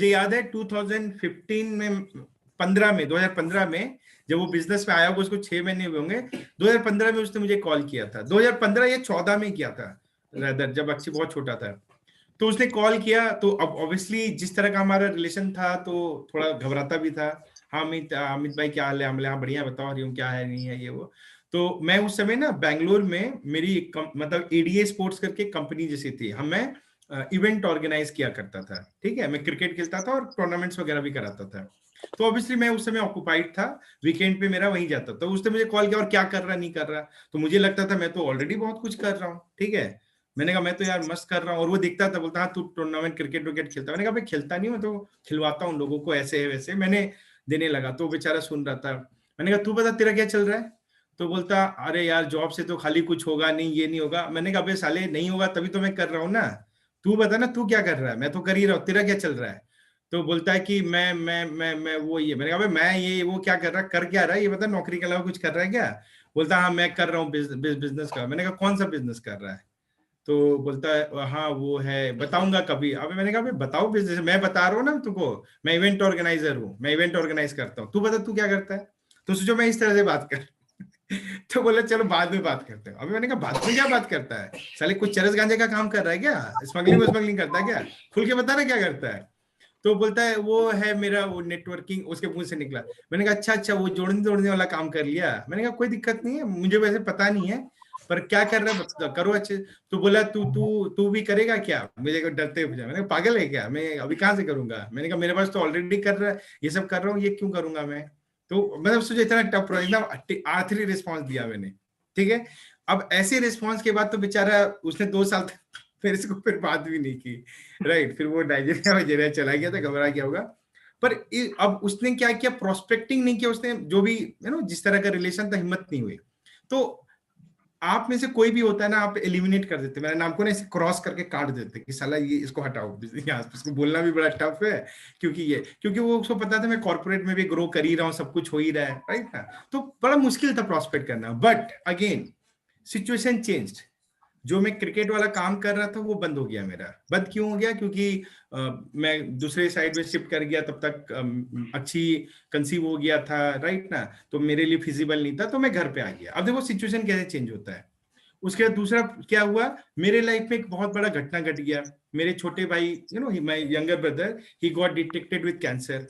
याद है 2015 में 2015 में जब वो बिजनेस में आया होगा, उसको 6 महीने हुए होंगे, 2015 में उसने मुझे कॉल किया था, 2015 या 14 में किया था रादर, जब अच्छी बहुत छोटा था। तो उसने कॉल किया, तो अब ऑब्वियसली जिस तरह का हमारा रिलेशन था, तो थोड़ा घबराता भी था। हाँ अमित भाई क्या हाल है, हमले हाँ बढ़िया, बताओ हरिओम क्या है, नहीं है, ये वो। तो मैं उस समय ना बैंगलोर में मेरी मतलब एडीए स्पोर्ट्स करके कंपनी जैसी थी, मैं इवेंट ऑर्गेनाइज किया करता था, ठीक है। मैं क्रिकेट खेलता था और टूर्नामेंट्स वगैरह भी कराता था। तो ऑब्वियसली मैं उस समय ऑक्युपाइड था, वीकेंड पे मेरा वहीं जाता था। उसने मुझे कॉल किया, और क्या कर रहा नहीं कर रहा, तो मुझे लगता था मैं तो ऑलरेडी बहुत कुछ कर रहा हूँ, ठीक है। मैंने कहा मैं तो यार मस्त कर रहा हूँ, और वो देखता था, बोलता हाँ तू टूर्नामेंट क्रिकेट विकेट खेलता है। मैंने कहा भाई खेलता नहीं, मैं तो खिलवाता हूँ लोगों को, ऐसे है वैसे, मैंने देने लगा। तो बेचारा सुन रहा था। मैंने कहा तू बता तेरा क्या चल रहा है। तो बोलता अरे यार जॉब से तो खाली कुछ होगा नहीं, ये नहीं होगा। मैंने कहा अबे साले नहीं होगा तभी तो मैं कर रहा हूँ ना, तू बता ना तू क्या कर रहा है, मैं तो कर ही रहा हूँ, तेरा क्या चल रहा है। तो बोलता है कि मैं वो ये। मैंने कहा मैं ये वो क्या कर रहा, कर क्या रहा है ये बता, नौकरी के अलावा कुछ कर रहा है क्या। बोलता हाँ मैं कर रहा हूँ बिजनेस का। मैंने कहा कौन सा बिजनेस कर रहा है। तो बोलता है हाँ वो है, बताऊंगा कभी। अब मैंने कहा बताओ बिजनेस, मैं बता रहा हूँ ना तुमको, मैं इवेंट ऑर्गेनाइजर हूँ, मैं इवेंट ऑर्गेनाइज करता हूँ, तू बता तू क्या करता है। तो सोचो मैं इस तरह से बात कर तो बोला चलो बाद में बात करते हैं। अभी मैंने कहा बाद में क्या बात करता है, साले कुछ चरस गांजे का काम कर रहा है क्या, स्मगलिंग करता है क्या, खुल के बता ना क्या करता है। तो बोलता है वो है मेरा वो नेटवर्किंग, उसके मुंह से निकला। मैंने कहा अच्छा वो जोड़ने वाला काम कर लिया। मैंने कहा कोई दिक्कत नहीं है, मुझे वैसे पता नहीं है, पर क्या कर रहा है करो अच्छे। तो बोला तू भी करेगा क्या, मुझे डरते हुए पूछा। मैंने कहा पागल है क्या, मैं अभी कहाँ से करूंगा। मैंने कहा मेरे पास तो ऑलरेडी कर रहा है, ये सब कर रहा हूँ, ये क्यों करूंगा मैं। तो मतलब सोचो इतना टफ, एकदम आखिरी रिस्पॉन्स दिया मैंने, ठीक है। अब ऐसे रिस्पॉन्स के बाद तो बेचारा उसने 2 साल तक मेरे से फिर बात भी नहीं की, राइट। फिर वो नाइजीरिया चला गया था, घबरा गया होगा। पर अब उसने क्या किया, प्रोस्पेक्टिंग नहीं किया उसने, जो भी जिस तरह का रिलेशन था, हिम्मत नहीं हुई। तो आप में से कोई भी होता है ना, आप एलिमिनेट कर देते, मेरे नाम को ना ऐसे क्रॉस करके काट देते कि साला ये इसको हटाओ, इसको बोलना भी बड़ा टफ है, क्योंकि वो उसको पता था मैं कॉर्पोरेट में भी ग्रो कर ही रहा हूँ, सब कुछ हो ही रहा है, राइट ना। तो बड़ा मुश्किल था प्रोस्पेक्ट करना। But again situation changed. जो मैं क्रिकेट वाला काम कर रहा था वो बंद हो गया मेरा। बंद क्यों हो गया? क्योंकि मैं दूसरे साइड में शिफ्ट कर गया, तब तक अच्छी कंसीव हो गया था, राइट ना, तो मेरे लिए फिजिबल नहीं था, तो मैं घर पे आ गया। अब देखो सिचुएशन कैसे चेंज होता है। उसके बाद दूसरा क्या हुआ, मेरे लाइफ में एक बहुत बड़ा घटना घट गया। मेरे छोटे भाई, you know my younger brother, he got detected with cancer.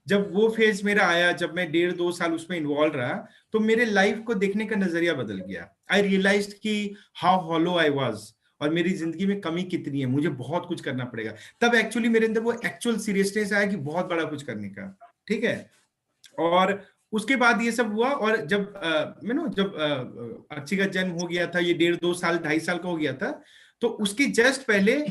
जब वो फेज मेरा आया, जब मैं 1.5-2 साल उसमें इन्वॉल्व रहा, तो मेरे लाइफ को देखने का नजरिया बदल गया। आई रियलाइज्ड कि हाउ हॉलो आई वाज, और मेरी जिंदगी में कमी कितनी है, मुझे बहुत कुछ करना पड़ेगा। तब एक्चुअली मेरे अंदर वो एक्चुअल सीरियसनेस आया कि बहुत बड़ा कुछ करने का, ठीक है। और उसके बाद ये सब हुआ, और जब जब अर्ची का जन्म हो गया था, ये 1.5-2 साल 2.5 साल का हो गया था, तो उसके जस्ट पहले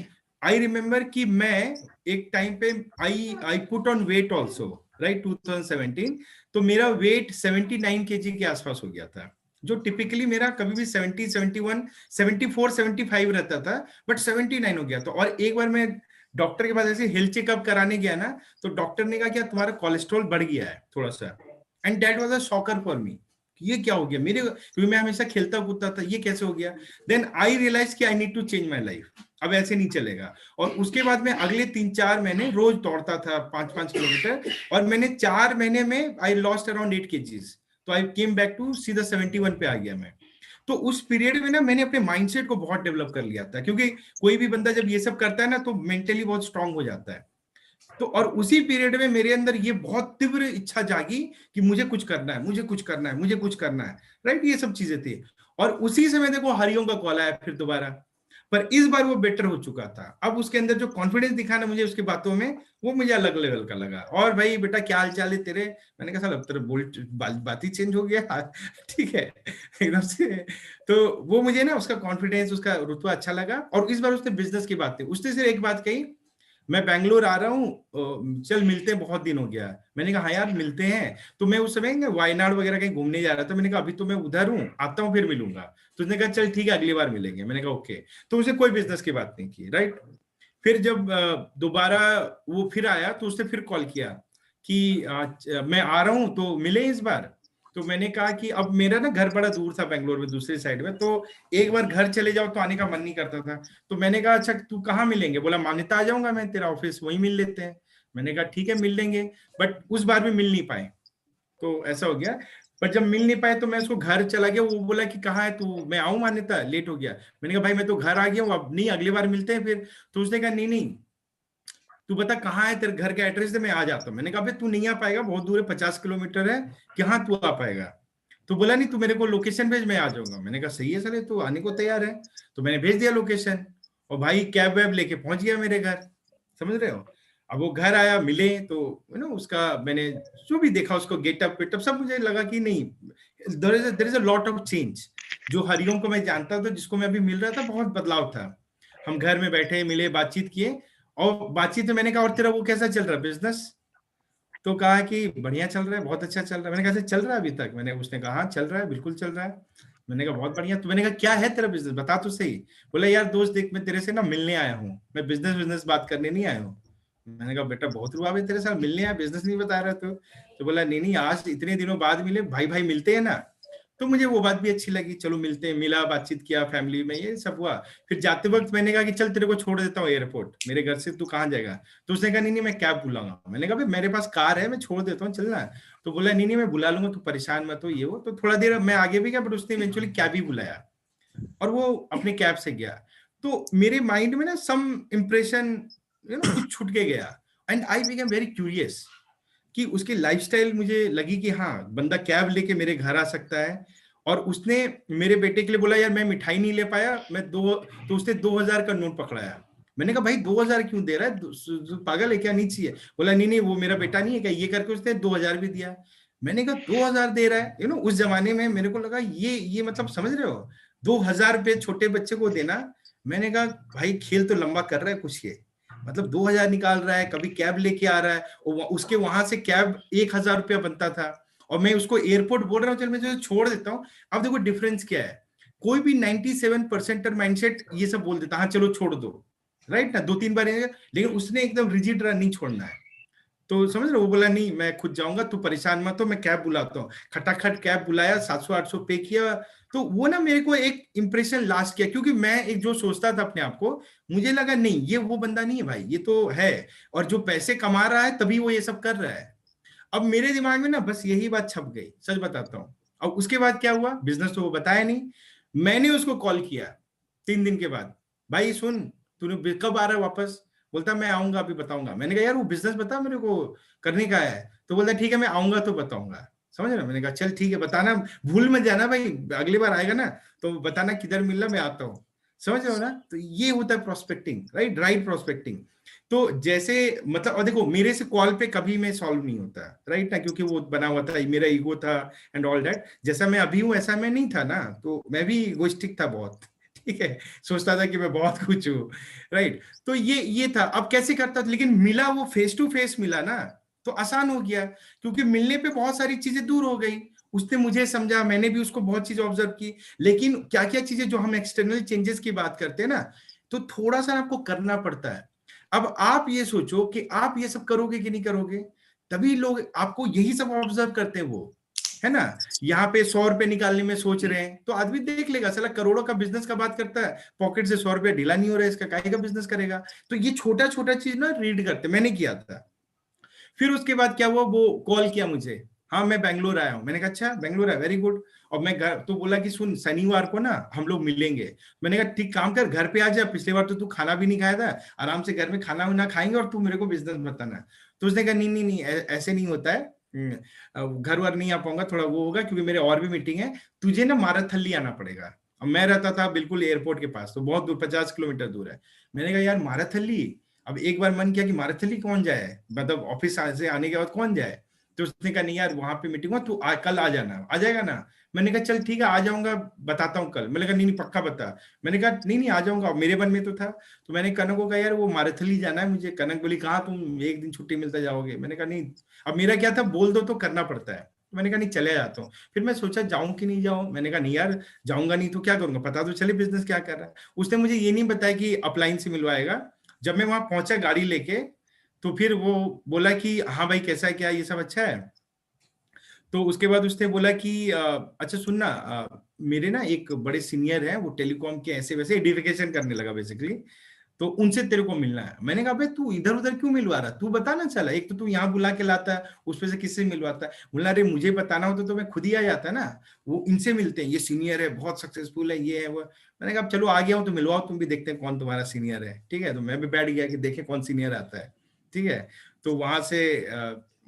आई रिमेम्बर कि मैं एक टाइम पे I put on weight also, right, 2017। तो मेरा वेट 79 kg के आसपास हो गया था, जो टिपिकली मेरा कभी भी 70, 71, 74, 75 रहता था, बट 79 हो गया था। और एक बार मैं डॉक्टर के पास ऐसे हेल्थ चेकअप कराने गया ना, तो डॉक्टर ने कहा कि तुम्हारा कोलेस्ट्रॉल बढ़ गया है थोड़ा सा। And that was a shocker for me, ये क्या हो गया मेरे, क्योंकि मैं हमेशा खेलता कूदता था, ये कैसे हो गया। देन आई रियलाइज कि I need to change my life, अब ऐसे नहीं चलेगा। और उसके बाद मैं अगले 3-4 महीने रोज दौड़ता था 5-5 किलोमीटर, और मैंने 4 महीने में आई लॉस्ट अराउंड 8 kgs। तो आई केम बैक टू सीधा 71 पे आ गया मैं। तो उस पीरियड में ना मैंने अपने माइंडसेट को बहुत डेवलप कर लिया था, क्योंकि कोई भी बंदा जब ये सब करता है ना, तो मेंटली बहुत स्ट्रांग हो जाता है। तो और उसी पीरियड में मेरे अंदर ये बहुत तीव्र इच्छा जागी कि मुझे कुछ करना है, मुझे कुछ करना है, मुझे कुछ करना है, राइट, ये सब चीजें थी। और उसी समय देखो हरिओम का कॉल आया फिर दोबारा, पर इस बार वो बेटर हो चुका था। अब उसके अंदर जो कॉन्फिडेंस दिखा ना मुझे उसकी बातों में, वो मुझे अलग लेवल का लगा। और भाई बेटा क्या हाल चाल है तेरे, मैंने कहा साला तेरा बात ही चेंज हो गया ठीक है एकदम से। तो वो मुझे ना उसका कॉन्फिडेंस, उसका रुतबा अच्छा लगा। और इस बार उसने बिजनेस की बात थी, उसने सिर्फ एक बात कही, मैं बैंगलोर आ रहा हूँ, चल मिलते हैं, बहुत दिन हो गया। मैंने कहा हाँ यार मिलते हैं। तो मैं उस समय वायनाड वगैरह कहीं घूमने जा रहा था, मैंने कहा अभी तो मैं उधर हूँ, आता हूँ फिर मिलूंगा। तो उसने कहा चल ठीक है अगली बार मिलेंगे। मैंने कहा ओके। तो उसे कोई बिजनेस की बात नहीं की, राइट। फिर जब दोबारा वो फिर आया, तो उसने फिर कॉल किया कि मैं आ रहा हूँ तो मिले इस बार। तो मैंने कहा कि अब मेरा ना घर बड़ा दूर था बेंगलोर में, दूसरी साइड में, तो एक बार घर चले जाओ तो आने का मन नहीं करता था। तो मैंने कहा अच्छा तू कहाँ मिलेंगे? बोला मान्यता आ जाऊंगा मैं, तेरा ऑफिस वहीं मिल लेते हैं। मैंने कहा ठीक है मिल लेंगे। बट उस बार भी मिल नहीं पाए, तो ऐसा हो गया। पर जब मिल नहीं पाए तो मैं उसको घर चला गया। वो बोला कि कहाँ है तू? मैं आऊं मान्यता, लेट हो गया। मैंने कहा भाई मैं तो घर आ गया हूँ, अब नहीं अगली बार मिलते हैं फिर। तो उसने कहा नहीं तू बता कहाँ है, तेरे घर का एड्रेस दे, मैं आ जाता हूँ। मैंने कहा भाई तू नहीं आ पाएगा, बहुत दूर है, 50 किलोमीटर है, कहाँ तू आ पाएगा? तो बोला नहीं तू मेरे को लोकेशन भेज, मैं आ जाऊंगा। मैंने कहा सही है सर, तू आने को तैयार है। तो मैंने भेज दिया लोकेशन, और भाई कैब वैब लेके पहुंच गया मेरे घर, समझ रहे हो। अब वो घर आया, मिले, तो उसका मैंने जो भी देखा, उसको गेटअप वेटअप सब, मुझे लगा कि नहीं there is a lot of change. जो हरिओम को मैं जानता था, जिसको मैं अभी मिल रहा था, बहुत बदलाव था। हम घर में बैठे, मिले, बातचीत किए, और बातचीत में मैंने कहा और तेरा वो कैसा चल रहा है बिजनेस? तो कहा कि बढ़िया चल रहा है, बहुत अच्छा चल रहा है। मैंने कहा चल रहा है अभी तक? उसने कहा हाँ चल रहा है, बिल्कुल चल रहा है। मैंने कहा बहुत बढ़िया। तो मैंने कहा क्या है तेरा बिजनेस, बता तो सही। बोला यार दोस्त देख, मैं तेरे से ना मिलने आया हूँ, मैं बिजनेस बात करने नहीं आया हूँ। मैंने कहा बेटा बहुत रुआ भाई तेरे साथ मिलने आया, बिजनेस नहीं बता रहा। तो बोला नहीं आज इतने दिनों बाद मिले, भाई भाई मिलते हैं ना। तो मुझे वो बात भी अच्छी लगी, चलो मिलते हैं। मिला, बातचीत किया, फैमिली में ये सब हुआ। फिर जाते वक्त मैंने कहा कि चल तेरे को छोड़ देता हूँ एयरपोर्ट, मेरे घर से तू कहाँ जाएगा? तो उसने कहा नहीं मैं कैब बुलाऊंगा। मैंने कहा भाई मेरे पास कार है, मैं छोड़ देता हूँ, चलना। तो बोला नहीं मैं बुला लूंगा, तू परेशान मत हो, ये वो। तो थोड़ा देर मैं आगे भी गया, बट उसने इवेंचुअली कैब ही बुलाया, और वो अपने कैब से गया। तो मेरे माइंड में ना सम इम्प्रेशन कुछ छूट के गया, and I become very curious कि उसकी लाइफस्टाइल मुझे लगी कि हाँ बंदा कैब लेके मेरे घर आ सकता है। और उसने मेरे बेटे के लिए बोला यार मैं मिठाई नहीं ले पाया, तो उसने 2000 का नोट पकड़ाया। मैंने कहा भाई 2000 क्यों दे रहा है, पागल है क्या, नहीं चाहिए? बोला नहीं वो मेरा बेटा नहीं है क्या, ये करके उसने 2000 भी दिया। मैंने कहा 2000 दे रहा है, उस जमाने में मेरे को लगा ये मतलब समझ रहे हो, 2000 रुपये छोटे बच्चे को देना। मैंने कहा भाई खेल तो लंबा कर रहा है कुछ, ये मतलब 2000 निकाल रहा है, कभी कैब लेके आ रहा है, और उसके वहां से कैब 1000 रुपया बनता था, और मैं उसको एयरपोर्ट बोल रहा हूँ चल मैं जो छोड़ देता हूँ। अब देखो डिफरेंस क्या है, कोई भी 97% माइंडसेट ये सब बोल देता हाँ चलो छोड़ दो, राइट ना, 2-3 बार, लेकिन उसने एकदम रिजिड रहा, नहीं छोड़ना है। तो समझ रहे हो, वो बोला नहीं मैं खुद जाऊंगा, तू परेशान मत हो, मैं कैब बुलाता हूँ। खटाखट कैब बुलाया, 700-800 पे किया। तो वो ना मेरे को एक इंप्रेशन लास्ट किया, क्योंकि मैं एक जो सोचता था अपने आप को, मुझे लगा नहीं ये वो बंदा नहीं है भाई, ये तो है, और जो पैसे कमा रहा है तभी वो ये सब कर रहा है। अब मेरे दिमाग में ना बस यही बात छप गई, सच बताता हूँ। अब उसके बाद क्या हुआ, बिजनेस तो वो बताया नहीं, मैंने उसको कॉल किया 3 दिन के बाद, भाई सुन तूने कब आ रहा है वापस? बोलता मैं आऊंगा अभी बताऊंगा। मैंने कहा यार वो बिजनेस बता मेरे को करने का है। तो बोलता ठीक है मैं आऊंगा तो बताऊंगा। समझ रहे? मैंने कहा चल ठीक है बताना, भूल मत जाना भाई, अगली बार आएगा ना तो बताना किधर मिल रहा, मैं आता हूँ। समझ रहे हो ना? तो ये होता है प्रोस्पेक्टिंग, राइट? Right prospecting. तो जैसे मतलब, और देखो मेरे से कॉल पे कभी मैं सॉल्व नहीं होता, राइट ना, क्योंकि वो बना हुआ था, मेरा ईगो था एंड ऑल दैट। जैसा मैं अभी हूँ ऐसा मैं नहीं था ना, तो मैं भी इगोइस्टिक था बहुत, ठीक है, सोचता था कि मैं बहुत कुछ हूँ, राइट। तो ये था। अब कैसे करता था, लेकिन मिला वो फेस टू फेस मिला ना तो आसान हो गया, क्योंकि मिलने पे बहुत सारी चीजें दूर हो गई। उसने मुझे समझा, मैंने भी उसको बहुत चीजें ऑब्जर्व की। लेकिन क्या क्या चीजें जो हम एक्सटर्नल चेंजेस की बात करते हैं ना, तो थोड़ा सा आपको करना पड़ता है। अब आप ये सोचो कि आप ये सब करोगे कि नहीं करोगे, तभी लोग आपको यही सब ऑब्जर्व करते हैं, वो है ना। यहाँ पे 100 रुपए निकालने में सोच रहे हैं तो आदमी देख लेगा, साला करोड़ों का बिजनेस का बात करता है, पॉकेट से 100 रुपए ढीला नहीं हो रहा है, इसका काहे का बिजनेस करेगा। तो ये छोटा छोटा चीज ना रीड करते, मैंने किया था। फिर उसके बाद क्या हुआ, वो कॉल किया मुझे, हाँ मैं बैंगलोर आया हूँ। मैंने कहा अच्छा बैंगलोर है, वेरी गुड। और मैं घर, तो बोला कि सुन शनिवार को ना हम लोग मिलेंगे। मैंने कहा ठीक काम कर, घर पे आ जा, पिछले बार तो तू खाना भी नहीं खाया था, आराम से घर में खाना वाना खाएंगे और तू मेरे को बिजनेस बताना। तो उसने कहा नहीं नहीं नहीं ऐसे नहीं होता है, घर वर नहीं आ पाऊंगा, थोड़ा वो होगा क्योंकि मेरे और भी मीटिंग है, तुझे ना माराथली आना पड़ेगा। अब मैं रहता था बिल्कुल एयरपोर्ट के पास, तो बहुत दूर, 50 किलोमीटर दूर है। मैंने कहा यार माराथली, अब एक बार मन किया कि माराथली कौन जाए, मतलब ऑफिस से आने के बाद कौन जाए। तो उसने कहा नहीं यार वहां पे मीटिंग हो, तू कल आ जाना, आ जाएगा ना? मैंने कहा चल ठीक है आ जाऊंगा, बताता हूँ कल। मैंने कहा नहीं नहीं पक्का बता। मैंने कहा नहीं नहीं आ जाऊंगा, मेरे मन में तो था। तो मैंने कनक को कहा यार वो माराथली जाना है मुझे। कनक बोली कहाँ, तुम एक दिन छुट्टी मिलता जाओगे? मैंने कहा नहीं, अब मेरा क्या था, बोल दो तो करना पड़ता है। मैंने कहा नहीं चले जाता हूँ। फिर मैं सोचा जाऊं कि नहीं जाऊं, मैंने कहा नहीं यार जाऊंगा नहीं तो क्या करूंगा, पता तो चले बिजनेस क्या कर रहा है। उसने मुझे ये नहीं बताया कि अपलाइन से मिलवाएगा। जब मैं वहां पहुंचा गाड़ी लेके, तो फिर वो बोला कि हाँ भाई कैसा है, क्या ये सब अच्छा है। तो उसके बाद उसने बोला कि अच्छा सुनना, मेरे ना एक बड़े सीनियर है, वो टेलीकॉम के ऐसे वैसे एडिफिकेशन करने लगा बेसिकली, तो उनसे तेरे को मिलना है। मैंने कहा भाई तू इधर उधर क्यों मिलवा रहा, तू बता ना, चला एक तो तू यहाँ बुला के लाता है, उस पे से किससे मिलवाता है। बोला अरे मुझे बताना होता तो मैं खुद ही आ जाता ना, वो इनसे मिलते हैं, ये सीनियर है बहुत सक्सेसफुल है, ये है वो। मैंने कहा चलो आ गया हूँ तो मिलवाओ, तुम भी देखते हैं कौन तुम्हारा सीनियर है, ठीक है। तो मैं भी बैठ गया कि देखे कौन सीनियर आता है, ठीक है। तो वहां से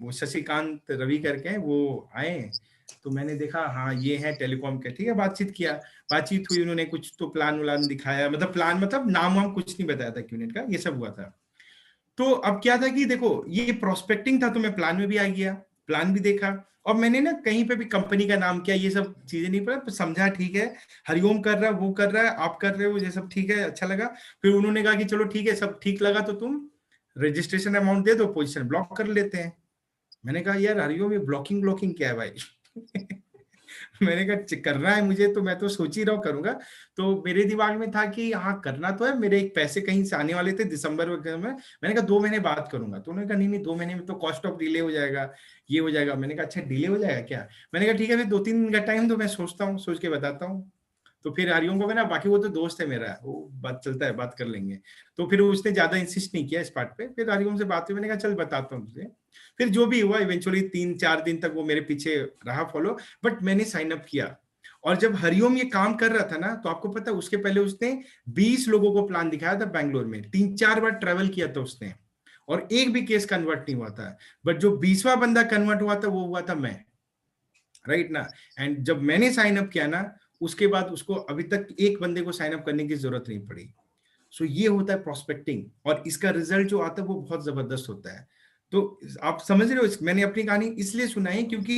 वो शशिकांत रवि करके हैं, वो आए। तो मैंने देखा हाँ ये है टेलीकॉम के, ठीक है। बातचीत किया, बातचीत हुई, उन्होंने कुछ तो प्लान व्लान दिखाया, मतलब प्लान मतलब नाम वाम कुछ नहीं बताया था यूनिट का, ये सब हुआ था। तो अब क्या था कि देखो ये प्रोस्पेक्टिंग था, तो मैं प्लान में भी आ गया, प्लान भी देखा। और मैंने ना कहीं पे भी कंपनी का नाम किया, ये सब चीजें नहीं पता, समझा ठीक है हरिओम कर रहा है, वो कर रहा है, आप कर रहे हो, ये सब ठीक है, अच्छा लगा। फिर उन्होंने कहा कि चलो ठीक है सब ठीक लगा तो तुम रजिस्ट्रेशन अमाउंट दे दो, पोजीशन ब्लॉक कर लेते हैं। मैंने कहा यार हरिओम ये ब्लॉकिंग ब्लॉकिंग क्या है भाई मैंने कहा करना है मुझे, तो मैं तो सोच ही रहा हूँ करूंगा। तो मेरे दिमाग में था कि हाँ करना तो है, मेरे एक पैसे कहीं से आने वाले थे दिसंबर वगैरह में। मैंने कहा 2 महीने बाद करूंगा। तो उन्होंने कहा नहीं नहीं 2 महीने में तो कॉस्ट ऑफ डिले हो जाएगा, ये हो जाएगा। मैंने कहा अच्छा डिले हो जाएगा क्या? मैंने कहा ठीक है फिर 2-3 दिन का टाइम दो, मैं सोचता हूँ, सोच के बताता हूँ। तो फिर हरिओम को ना, बाकी वो तो दोस्त है मेरा, वो बात चलता है, बात कर लेंगे। तो फिर उसने ज्यादा इंसिस्ट नहीं किया इस पार्ट पे। फिर हरिओम से बात हुई, मैंने कहा चल बताता हूँ तुझे। फिर जो भी हुआ इवेंचुअली 3-4 दिन तक वो मेरे पीछे रहा फॉलो, बट मैंने साइन अप किया। और जब हरिओम ये काम कर रहा था ना, तो आपको पता है उसके पहले उसने 20 लोगों को प्लान दिखाया था बैंगलोर में, 3-4 बार ट्रेवल किया था उसने, और एक भी केस कन्वर्ट नहीं हुआ था। बट जो 20वां बंदा कन्वर्ट हुआ था वो हुआ था मैं, राइट ना। एंड जब मैंने साइन अप किया ना, उसके बाद उसको अभी तक एक बंदे को साइन अप करने की जरूरत नहीं पड़ी। सो ये होता है प्रोस्पेक्टिंग, और इसका रिजल्ट जो आता है वो बहुत जबरदस्त होता है। तो आप समझ रहे हो, मैंने अपनी कहानी इसलिए सुनाई क्योंकि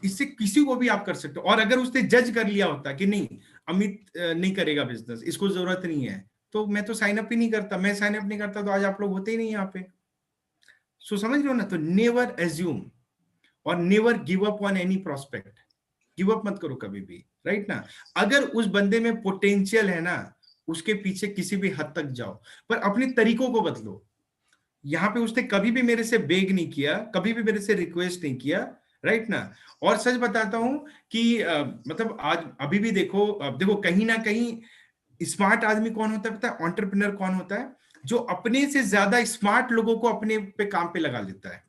इससे किसी को भी आप कर सकते हो। और अगर उसने जज कर लिया होता कि नहीं अमित नहीं करेगा बिजनेस, इसको जरूरत नहीं है, तो मैं तो साइन अप ही नहीं करता। मैं साइन अप नहीं करता तो आज आप लोग होते ही नहीं यहाँ पे। सो समझ रहे हो ना। तो नेवर एज्यूम और never give up on any prospect, give up मत करो कभी भी, राइट ना। अगर उस बंदे में पोटेंशियल है ना, उसके पीछे किसी भी हद तक जाओ, पर अपने तरीकों को बदलो। यहाँ पे उसने कभी भी मेरे से बेग नहीं किया, कभी भी मेरे से रिक्वेस्ट नहीं किया, राइट ना। और सच बताता हूं कि मतलब आज अभी भी देखो, देखो कहीं ना कहीं स्मार्ट आदमी कौन होता है पता है? एंटरप्रेन्योर कौन होता है? जो अपने से ज्यादा स्मार्ट लोगों को अपने पे काम पे लगा लेता है।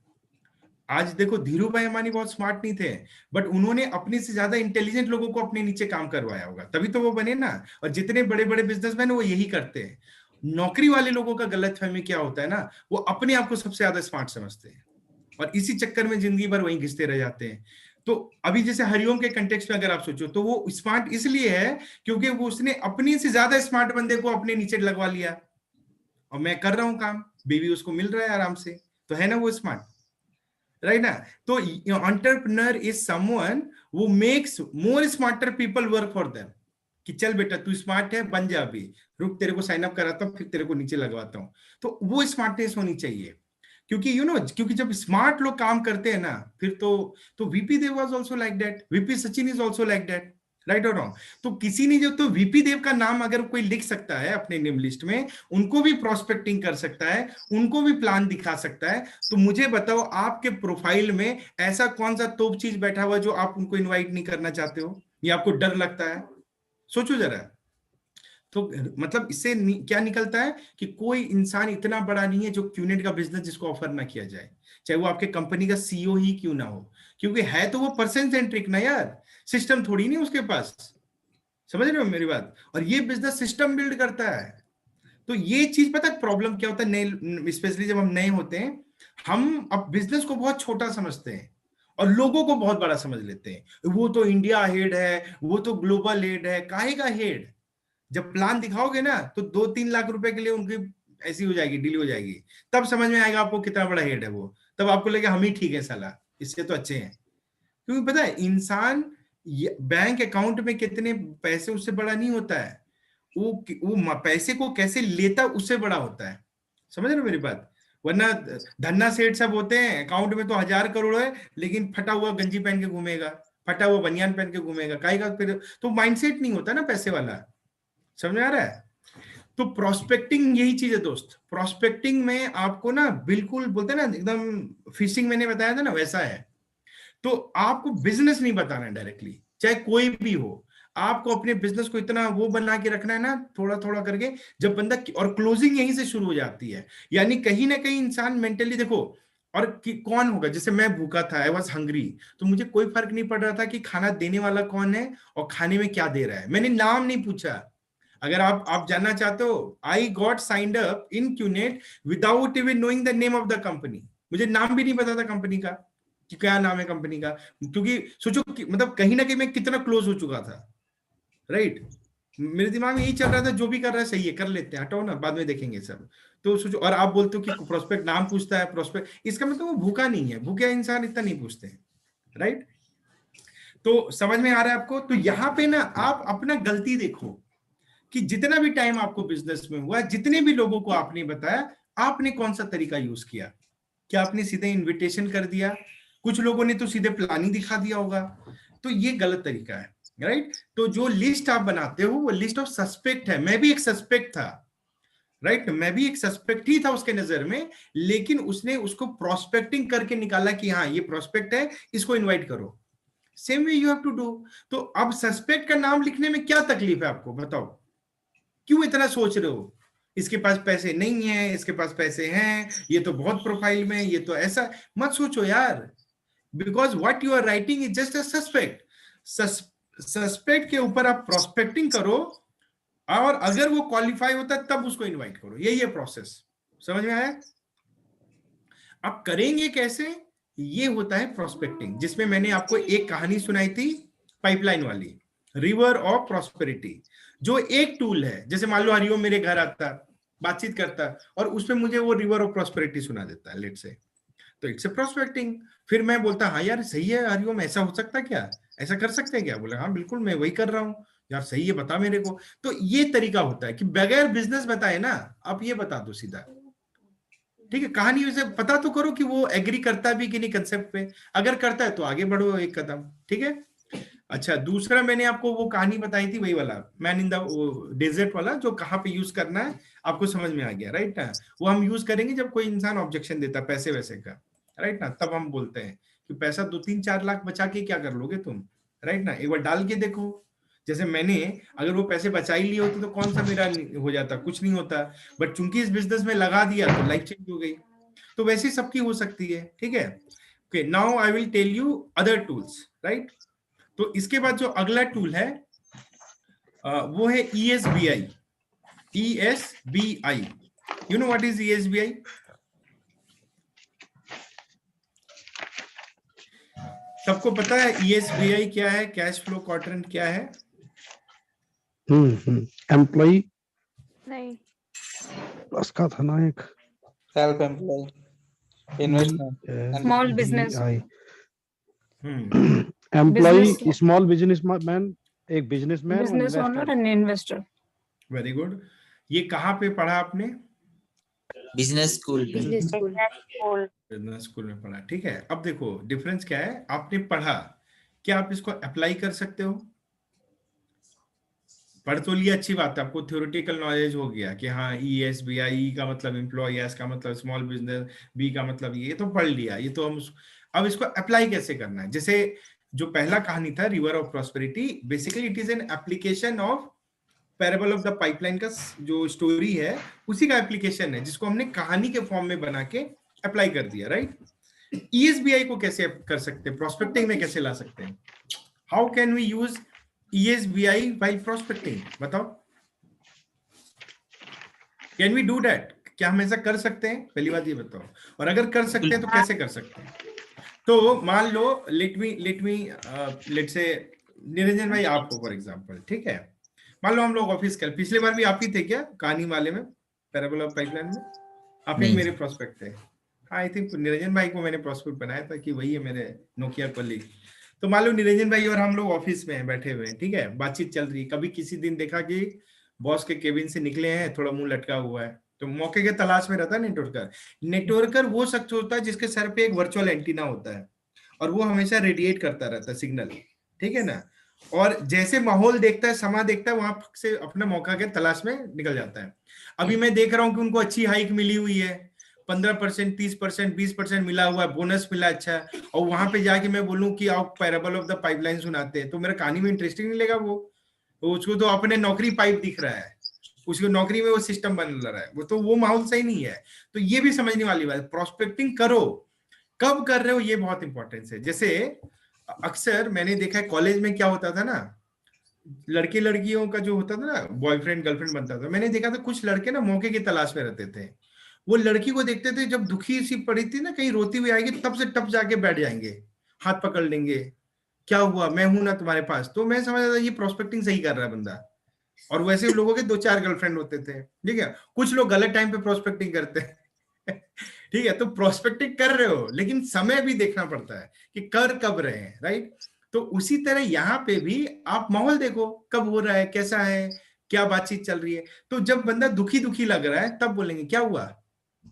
आज देखो धीरू भाई अंबानी बहुत स्मार्ट नहीं थे, बट उन्होंने अपने से ज्यादा इंटेलिजेंट लोगों को अपने नीचे काम करवाया होगा, तभी तो वो बने ना। और जितने बड़े बड़े बिजनेसमैन वो यही करते हैं। नौकरी वाले लोगों का गलतफहमी क्या होता है ना, वो अपने आप को सबसे ज्यादा स्मार्ट समझते हैं और इसी चक्कर में जिंदगी भर वहीं घिसते रह जाते हैं। तो अभी जैसे हरिओम के कंटेक्स्ट में अगर आप सोचो तो वो स्मार्ट इसलिए है क्योंकि वो उसने अपने से ज्यादा स्मार्ट बंदे को अपने नीचे लगवा लिया, और मैं कर रहा हूं काम, बेबी उसको मिल रहा है आराम से, तो है ना वो स्मार्ट, राइट ना। तो entrepreneur is someone who makes more smarter people work for them, कि चल बेटा तू स्मार्ट है, बन जा, अभी रुक, तेरे को साइन अप कराता हूँ, फिर तेरे को नीचे लगवाता हूँ। तो वो स्मार्टनेस होनी चाहिए, क्योंकि क्योंकि जब स्मार्ट लोग काम करते हैं ना, फिर तो VP Dev was also like that, VP Sachin is also like that, right और रॉन्ग। तो किसी ने जो, तो वीपी देव का नाम अगर कोई लिख सकता है अपने नेम लिस्ट में, उनको भी प्रोस्पेक्टिंग कर सकता है, उनको भी प्लान दिखा सकता है, तो मुझे बताओ आपके प्रोफाइल में ऐसा कौन सा तोप चीज बैठा हुआ जो आप उनको इन्वाइट नहीं करना चाहते हो, या आपको डर लगता है? सोचो जरा। तो मतलब इससे क्या निकलता है कि कोई इंसान इतना बड़ा नहीं है जो क्यूनेट का बिजनेस जिसको ऑफर ना किया जाए, चाहे वो आपके कंपनी का सीईओ ही क्यों ना हो, क्योंकि है तो वो पर्सन सेंट्रिक ना यार, सिस्टम थोड़ी नहीं उसके पास। समझ रहे हो मेरी बात? और ये बिजनेस सिस्टम बिल्ड करता है। तो ये चीज पता है प्रॉब्लम क्या होता है, नए स्पेशली जब हम नए होते हैं, हम अब बिजनेस को बहुत छोटा समझते हैं और लोगों को बहुत बड़ा समझ लेते हैं। वो तो इंडिया हेड है, वो तो ग्लोबल हेड है, काहे का हेड? जब प्लान दिखाओगे ना तो 2-3 लाख रुपए के लिए उनकी ऐसी हो जाएगी, डील हो जाएगी, तब समझ में आएगा आपको कितना बड़ा हेड है वो, तब आपको लगेगा हम ही ठीक है साला, इससे तो अच्छे हैं। क्योंकि पता है इंसान बैंक अकाउंट में कितने पैसे उससे बड़ा नहीं होता है, वो पैसे को कैसे लेता उससे बड़ा होता है। समझ रहे हो मेरी बात? वरना धन्ना सेठ सब होते हैं अकाउंट में तो 1000 करोड़ है, लेकिन फटा हुआ गंजी पहन के घूमेगा, फटा हुआ बनियान पहन के घूमेगा, काहे का? फिर तो माइंडसेट नहीं होता ना पैसे वाला। समझ में आ रहा है? तो प्रोस्पेक्टिंग यही चीज है दोस्त। प्रोस्पेक्टिंग में आपको ना बिल्कुल बोलते हैं ना एकदम फिशिंग मैंने बताया था ना, वैसा है। तो आपको बिजनेस नहीं बताना डायरेक्टली, चाहे कोई भी हो, आपको अपने बिजनेस को इतना वो बना के रखना है ना, थोड़ा थोड़ा करके, जब बंदा, और क्लोजिंग यहीं से शुरू हो जाती है। यानी कहीं ना कहीं इंसान मेंटली देखो, और कौन होगा, जैसे मैं भूखा था, आई वॉज हंग्री, तो मुझे कोई फर्क नहीं पड़ रहा था कि खाना देने वाला कौन है और खाने में क्या दे रहा है, मैंने नाम नहीं पूछा। अगर आप जानना चाहते हो, I got signed up in QNet without even knowing the name of the company. मुझे नाम भी नहीं पता था कंपनी का कि क्या नाम है कंपनी का, क्योंकि सोचो कि मतलब कहीं ना कहीं मैं कितना क्लोज हो चुका था, राइट। मेरे दिमाग में यही चल रहा था जो भी कर रहा है सही है, कर लेते हैं, हटाओ ना, बाद में देखेंगे सब। तो सोचो, और आप बोलते हो कि प्रोस्पेक्ट नाम पूछता है, प्रोस्पेक्ट, इसका मतलब वो भूखा नहीं है, भूखे इंसान इतना नहीं पूछते हैं, राइट। तो समझ में आ रहा है आपको? तो यहाँ पे ना आप अपना गलती देखो कि जितना भी टाइम आपको बिजनेस में हुआ, जितने भी लोगों को आपने बताया, आपने कौन सा तरीका यूज किया? क्या आपने सीधे इनविटेशन कर दिया? कुछ लोगों ने तो सीधे प्लान ही दिखा दिया होगा, तो ये गलत तरीका है, राइट। तो जो लिस्ट आप बनाते हो वो लिस्ट ऑफ सस्पेक्ट है। मैं भी एक सस्पेक्ट था, राइट, मैं भी एक सस्पेक्ट ही था उसके नजर में, लेकिन उसने उसको प्रोस्पेक्टिंग करके निकाला कि हाँ ये प्रोस्पेक्ट है, इसको इन्वाइट करो। Same way you have to do. तो अब सस्पेक्ट का नाम लिखने में क्या तकलीफ है आपको, बताओ? क्यों इतना सोच रहे हो? इसके पास पैसे नहीं है, इसके पास पैसे हैं, ये तो बहुत प्रोफाइल में, ये तो ऐसा मत सोचो यार, because what you are writing is just a suspect. Suspect के ऊपर आप प्रोस्पेक्टिंग करो, और अगर वो क्वालिफाई होता है तब उसको इनवाइट करो। यही है प्रोसेस। समझ में आया? अब करेंगे कैसे? ये होता है प्रोस्पेक्टिंग, जिसमें मैंने आपको एक कहानी सुनाई थी पाइपलाइन वाली, रिवर ऑफ प्रॉस्पेरिटी, जो एक टूल है। जैसे मान लो हरिओम मेरे घर आता, बातचीत करता, और उसमें मुझे वो रिवर ऑफ प्रॉस्पेरिटी सुना देता है, लेट से, तो इट्स ए प्रोस्पेक्टिंग। फिर मैं बोलता हाँ यार सही है हरिओम, ऐसा हो सकता क्या, ऐसा कर सकते हैं क्या? बोले हाँ बिल्कुल, मैं वही कर रहा हूँ यार, सही है, बता मेरे को। तो ये तरीका होता है कि बगैर बिजनेस बताए ना, आप ये बता दो सीधा, ठीक है। कहानी उसे पता तो करो कि वो एग्री करता भी कि नहीं कंसेप्ट पे, अगर करता है तो आगे बढ़ो एक कदम, ठीक है। अच्छा, दूसरा मैंने आपको वो कहानी बताई थी, वही वाला मैन इन द डेजर्ट वाला, जो कहाँ पे यूज करना है आपको समझ में आ गया, राइट ना। वो हम यूज करेंगे जब कोई इंसान ऑब्जेक्शन देता है पैसे वैसे का, राइट ना, तब हम बोलते हैं कि पैसा 2-3-4 लाख बचा के क्या कर लोगे तुम, राइट ना, एक बार डाल के देखो। जैसे मैंने अगर वो पैसे बचा ही लिए होते तो कौन सा मेरा हो जाता, कुछ नहीं होता, बट चूंकि इस बिजनेस में लगा दिया तो लाइफ चेंज हो गई। तो वैसे सबकी हो सकती है, ठीक है। Okay, now I will tell you other tools, right. तो इसके बाद जो अगला टूल है वो है ESBI। ESBI, you know what is ESBI? सबको पता है ESBI क्या है, कैश फ्लो क्वाड्रेंट क्या है? एम्प्लॉय नहीं, उसका था ना एक self employ, investment, small business, employ, small businessman, एक businessman, business owner and investor. Very good. ये कहाँ पे पढ़ा आपने? Business school. बिजनेस स्कूल में पढ़ा, ठीक है। अब देखो डिफरेंस क्या है, आपने पढ़ा, क्या आप इसको अप्लाई कर सकते हो? पढ़ तो लिया, अच्छी बात है, आपको थ्योरेटिकल नॉलेज हो गया कि हाँ ESBI का मतलब एम्प्लॉय, एस का मतलब स्मॉल बिजनेस, बी का मतलब ये तो पढ़ लिया, ये तो हम अब इसको अप्लाई कैसे करना है। जैसे जो पहला कहानी था river of prosperity, basically it is an application of parable of the pipeline का जो स्टोरी है उसी का एप्लीकेशन है, जिसको हमने कहानी के फॉर्म में बना के अप्लाई कर दिया, राइट। ESBI को कैसे कर सकते हैं, प्रोस्पेक्टिंग में कैसे ला सकते हैं? How can we use ESBI while prospecting? बताओ, कैन वी डू दैट? क्या हम ऐसा कर सकते हैं? पहली बात ये बताओ, और अगर कर सकते हैं तो कैसे कर सकते हैं? तो मान लो लेट से निरंजन भाई आपको फॉर एग्जांपल, ठीक है, मान लो हम लोग ऑफिस कर, पिछले बार भी आप ही थे क्या कहानी वाले में, पैराबल ऑफ पाइपलाइन में? आप ही मेरे प्रोस्पेक्ट थे। आई थिंक निरंजन भाई को मैंने प्रोस्पेक्ट बनाया था कि वही है मेरे नोकिया कलीग। तो मान लो निरंजन भाई और हम लोग ऑफिस में हैं, बैठे हुए हैं, ठीक है, बातचीत चल रही है। कभी किसी दिन देखा कि बॉस के केबिन से निकले हैं, थोड़ा मुंह लटका हुआ है, तो मौके के तलाश में रहता है नेटवर्कर वो शख्स होता है जिसके सर पे एक वर्चुअल एंटीना होता है और वो हमेशा रेडिएट करता रहता है सिग्नल, ठीक है ना। और जैसे माहौल देखता है, समा देखता है, वहां से अपना मौका के तलाश में निकल जाता है। अभी मैं देख रहा हूँ कि उनको अच्छी हाइक मिली हुई है, 15%, 30%, 20% मिला हुआ है, बोनस मिला अच्छा, और वहां पे जाके मैं बोलूं कि आप पैराबल ऑफ द पाइपलाइन सुनाते हैं, तो मेरा कहानी में इंटरेस्टिंग नहीं लगेगा। वो उसको तो अपने नौकरी पाइप दिख रहा है, उसको नौकरी में वो सिस्टम बन रहा है, वो माहौल सही नहीं है। तो ये भी समझने वाली बात है, प्रोस्पेक्टिंग करो, कब कर रहे हो ये बहुत इंपॉर्टेंस है। जैसे अक्सर मैंने देखा है कॉलेज में क्या होता था ना, लड़के लड़कियों का जो होता था ना, बॉयफ्रेंड गर्लफ्रेंड बनता था, मैंने देखा था कुछ लड़के ना मौके की तलाश में रहते थे। वो लड़की को देखते थे, जब दुखी सी पड़ी थी ना, कहीं रोती हुई आएगी, तब से टप जाके बैठ जाएंगे, हाथ पकड़ लेंगे, क्या हुआ, मैं हूं ना तुम्हारे पास। तो मैं समझ रहा था ये प्रोस्पेक्टिंग सही कर रहा है बंदा। और वैसे लोगों के 2-4 गर्लफ्रेंड होते थे, ठीक है। कुछ लोग गलत टाइम पे प्रोस्पेक्टिंग करते हैं ठीक है। तो प्रोस्पेक्टिंग कर रहे हो, लेकिन समय भी देखना पड़ता है कि कर कब रहे हैं, राइट। तो उसी तरह यहाँ पे भी आप माहौल देखो, कब हो रहा है, कैसा है, क्या बातचीत चल रही है। तो जब बंदा दुखी दुखी लग रहा है तब बोलेंगे क्या हुआ,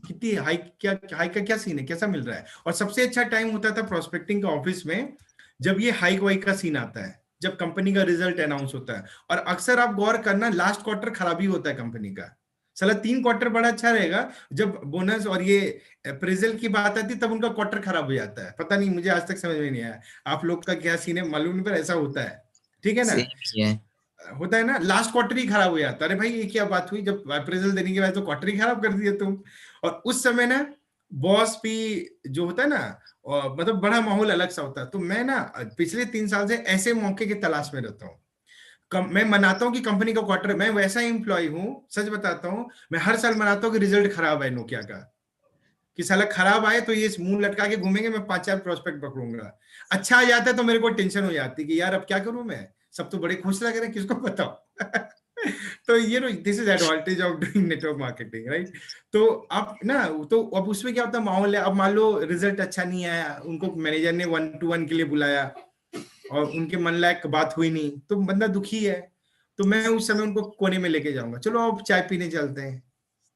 कितनी हाइक, क्या हाइक का क्या सीन है, कैसा मिल रहा है। और सबसे अच्छा टाइम होता था प्रोस्पेक्टिंग का ऑफिस में, जब ये हाइक वाइक का सीन आता है, जब कंपनी का रिजल्ट अनाउंस होता है। और अक्सर आप गौर करना, लास्ट क्वार्टर खराब ही होता है कंपनी का, साला 3 क्वार्टर बड़ा अच्छा रहेगा, जब बोनस और ये अप्रेजल की बात आती तब उनका क्वार्टर खराब हो जाता है। पता नहीं, मुझे आज तक समझ में नहीं आया आप लोग का क्या सीन है, मालूम नहीं, पर ऐसा होता है, ठीक है ना। होता है ना, लास्ट क्वार्टर ही खराब हो जाता है। अरे भाई ये क्या बात हुई, जब अप्रेजल देने के बाद तो क्वार्टर ही खराब कर दिया तुम। और उस समय ना बॉस भी जो होता है ना, मतलब बड़ा माहौल अलग सा होता है। तो मैं ना पिछले 3 साल से ऐसे मौके की तलाश में रहता हूँ। मैं मनाता हूँ कि कंपनी का क्वार्टर, मैं वैसा एम्प्लॉय हूँ, सच बताता हूँ, मैं हर साल मनाता हूँ कि रिजल्ट खराब है नोकिया का, कि साला खराब आए तो ये मुंह लटका के घूमेंगे, मैं 5-4 प्रोस्पेक्ट पकड़ूंगा। अच्छा आ जाता है तो मेरे को टेंशन हो जाती कि यार अब क्या करूं मैं, सब तो बड़े खुश लग रहे हैं, किसको बताओ तो ये no, this is advantage of doing network marketing, right. तो अब ना, तो अब उसमें क्या होता है, माहौल है। अब मान लो रिजल्ट अच्छा नहीं आया, उनको मैनेजर ने 1-to-1 के लिए बुलाया और उनके मन लायक बात हुई नहीं, तो बंदा दुखी है। तो मैं उस समय उनको कोने में लेके जाऊंगा, चलो अब चाय पीने चलते हैं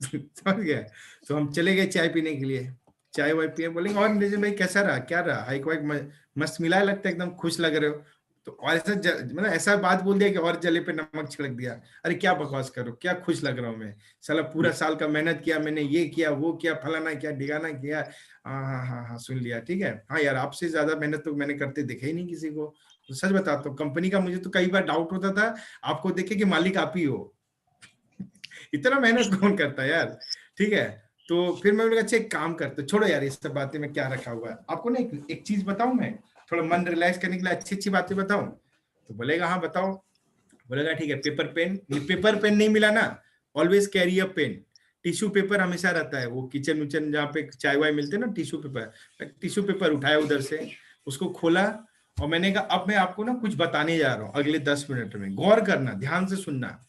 समझ गया। तो हम चले गए चाय पीने के लिए, चाय वाय पिए, बोलेंगे और नितिन भाई कैसा रहा, क्या रहा, हाइक वाइक मस्त मिला है, लगता है एकदम खुश लग रहे हो। तो और ऐसा मतलब ऐसा बात बोल दिया कि और जले पे नमक छिड़क दिया। अरे क्या बकवास करो, क्या खुश लग रहा हूँ मैं, साला पूरा साल का मेहनत किया मैंने, ये किया वो किया फलाना किया ढिगाना किया। हाँ हाँ हाँ हाँ सुन लिया, ठीक है। हाँ यार आपसे ज्यादा मेहनत तो मैंने करते देखा ही नहीं किसी को। तो सच बताता हूँ कंपनी का मुझे तो कई बार डाउट होता था आपको देखे कि मालिक आप ही हो। इतना मेहनत कौन करता है यार, ठीक है। तो फिर मैं बोला अच्छा एक काम करते, छोड़ो यार इस सब बातें में क्या रखा हुआ है। आपको ना एक चीज बताऊं मैं, थोड़ा मन रिलैक्स करने के लिए अच्छी अच्छी बातें बताऊं। तो बोलेगा हाँ बताओ। बोलेगा ठीक है, पेपर पेन, पेपर पेन नहीं मिला ना, always carry a pen. Tissue paper हमेशा रहता है, वो किचन उचन जहाँ पे चाय वाय मिलते हैं ना, टिश्यू पेपर उठाया उधर से, उसको खोला और मैंने कहा अब मैं आपको ना कुछ बताने जा रहा हूँ अगले 10 मिनट में, गौर करना, ध्यान से सुनना।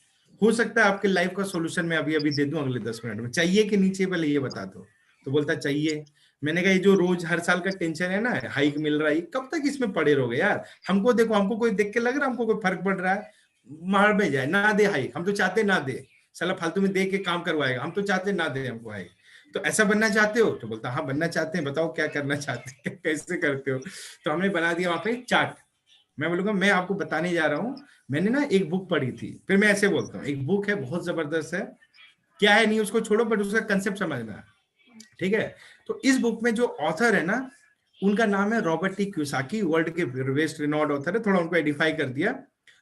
हो सकता है आपके लाइफ का सोल्यूशन मैं अभी अभी दे दूं अगले 10 मिनट में। चाहिए कि नीचे पहले ये बता दो। तो बोलता चाहिए। मैंने कहा ये जो रोज हर साल का टेंशन है ना, हाइक मिल रहा है, कब तक इसमें पड़े रहोगे यार। हमको देखो, हमको कोई देख के लग रहा है हमको कोई फर्क पड़ रहा है, मार में जाए ना दे हाइक, हम तो चाहते ना दे, साला फालतू में दे के काम करवाएगा, हम तो चाहते ना दे हमको हाइक। तो ऐसा बनना चाहते हो? तो बोलता हाँ बनना चाहते हैं, बताओ क्या करना चाहते हैं, कैसे करते हो। तो हमने बना दिया वहां पे चार्ट। मैं बोलूंगा मैं आपको बताने जा रहा हूँ, मैंने ना एक बुक पढ़ी थी, फिर मैं ऐसे बोलता हूँ एक बुक है बहुत जबरदस्त है, क्या है नहीं उसको छोड़ो, बट उसका कंसेप्ट समझना, ठीक है। तो इस बुक में जो ऑथर है ना, उनका नाम है रॉबर्ट टी क्यूसाकी, वर्ल्ड के वेस्ट रिनॉल्ड ऑथर है, थोड़ा उनको आइडेंटिफाई कर दिया।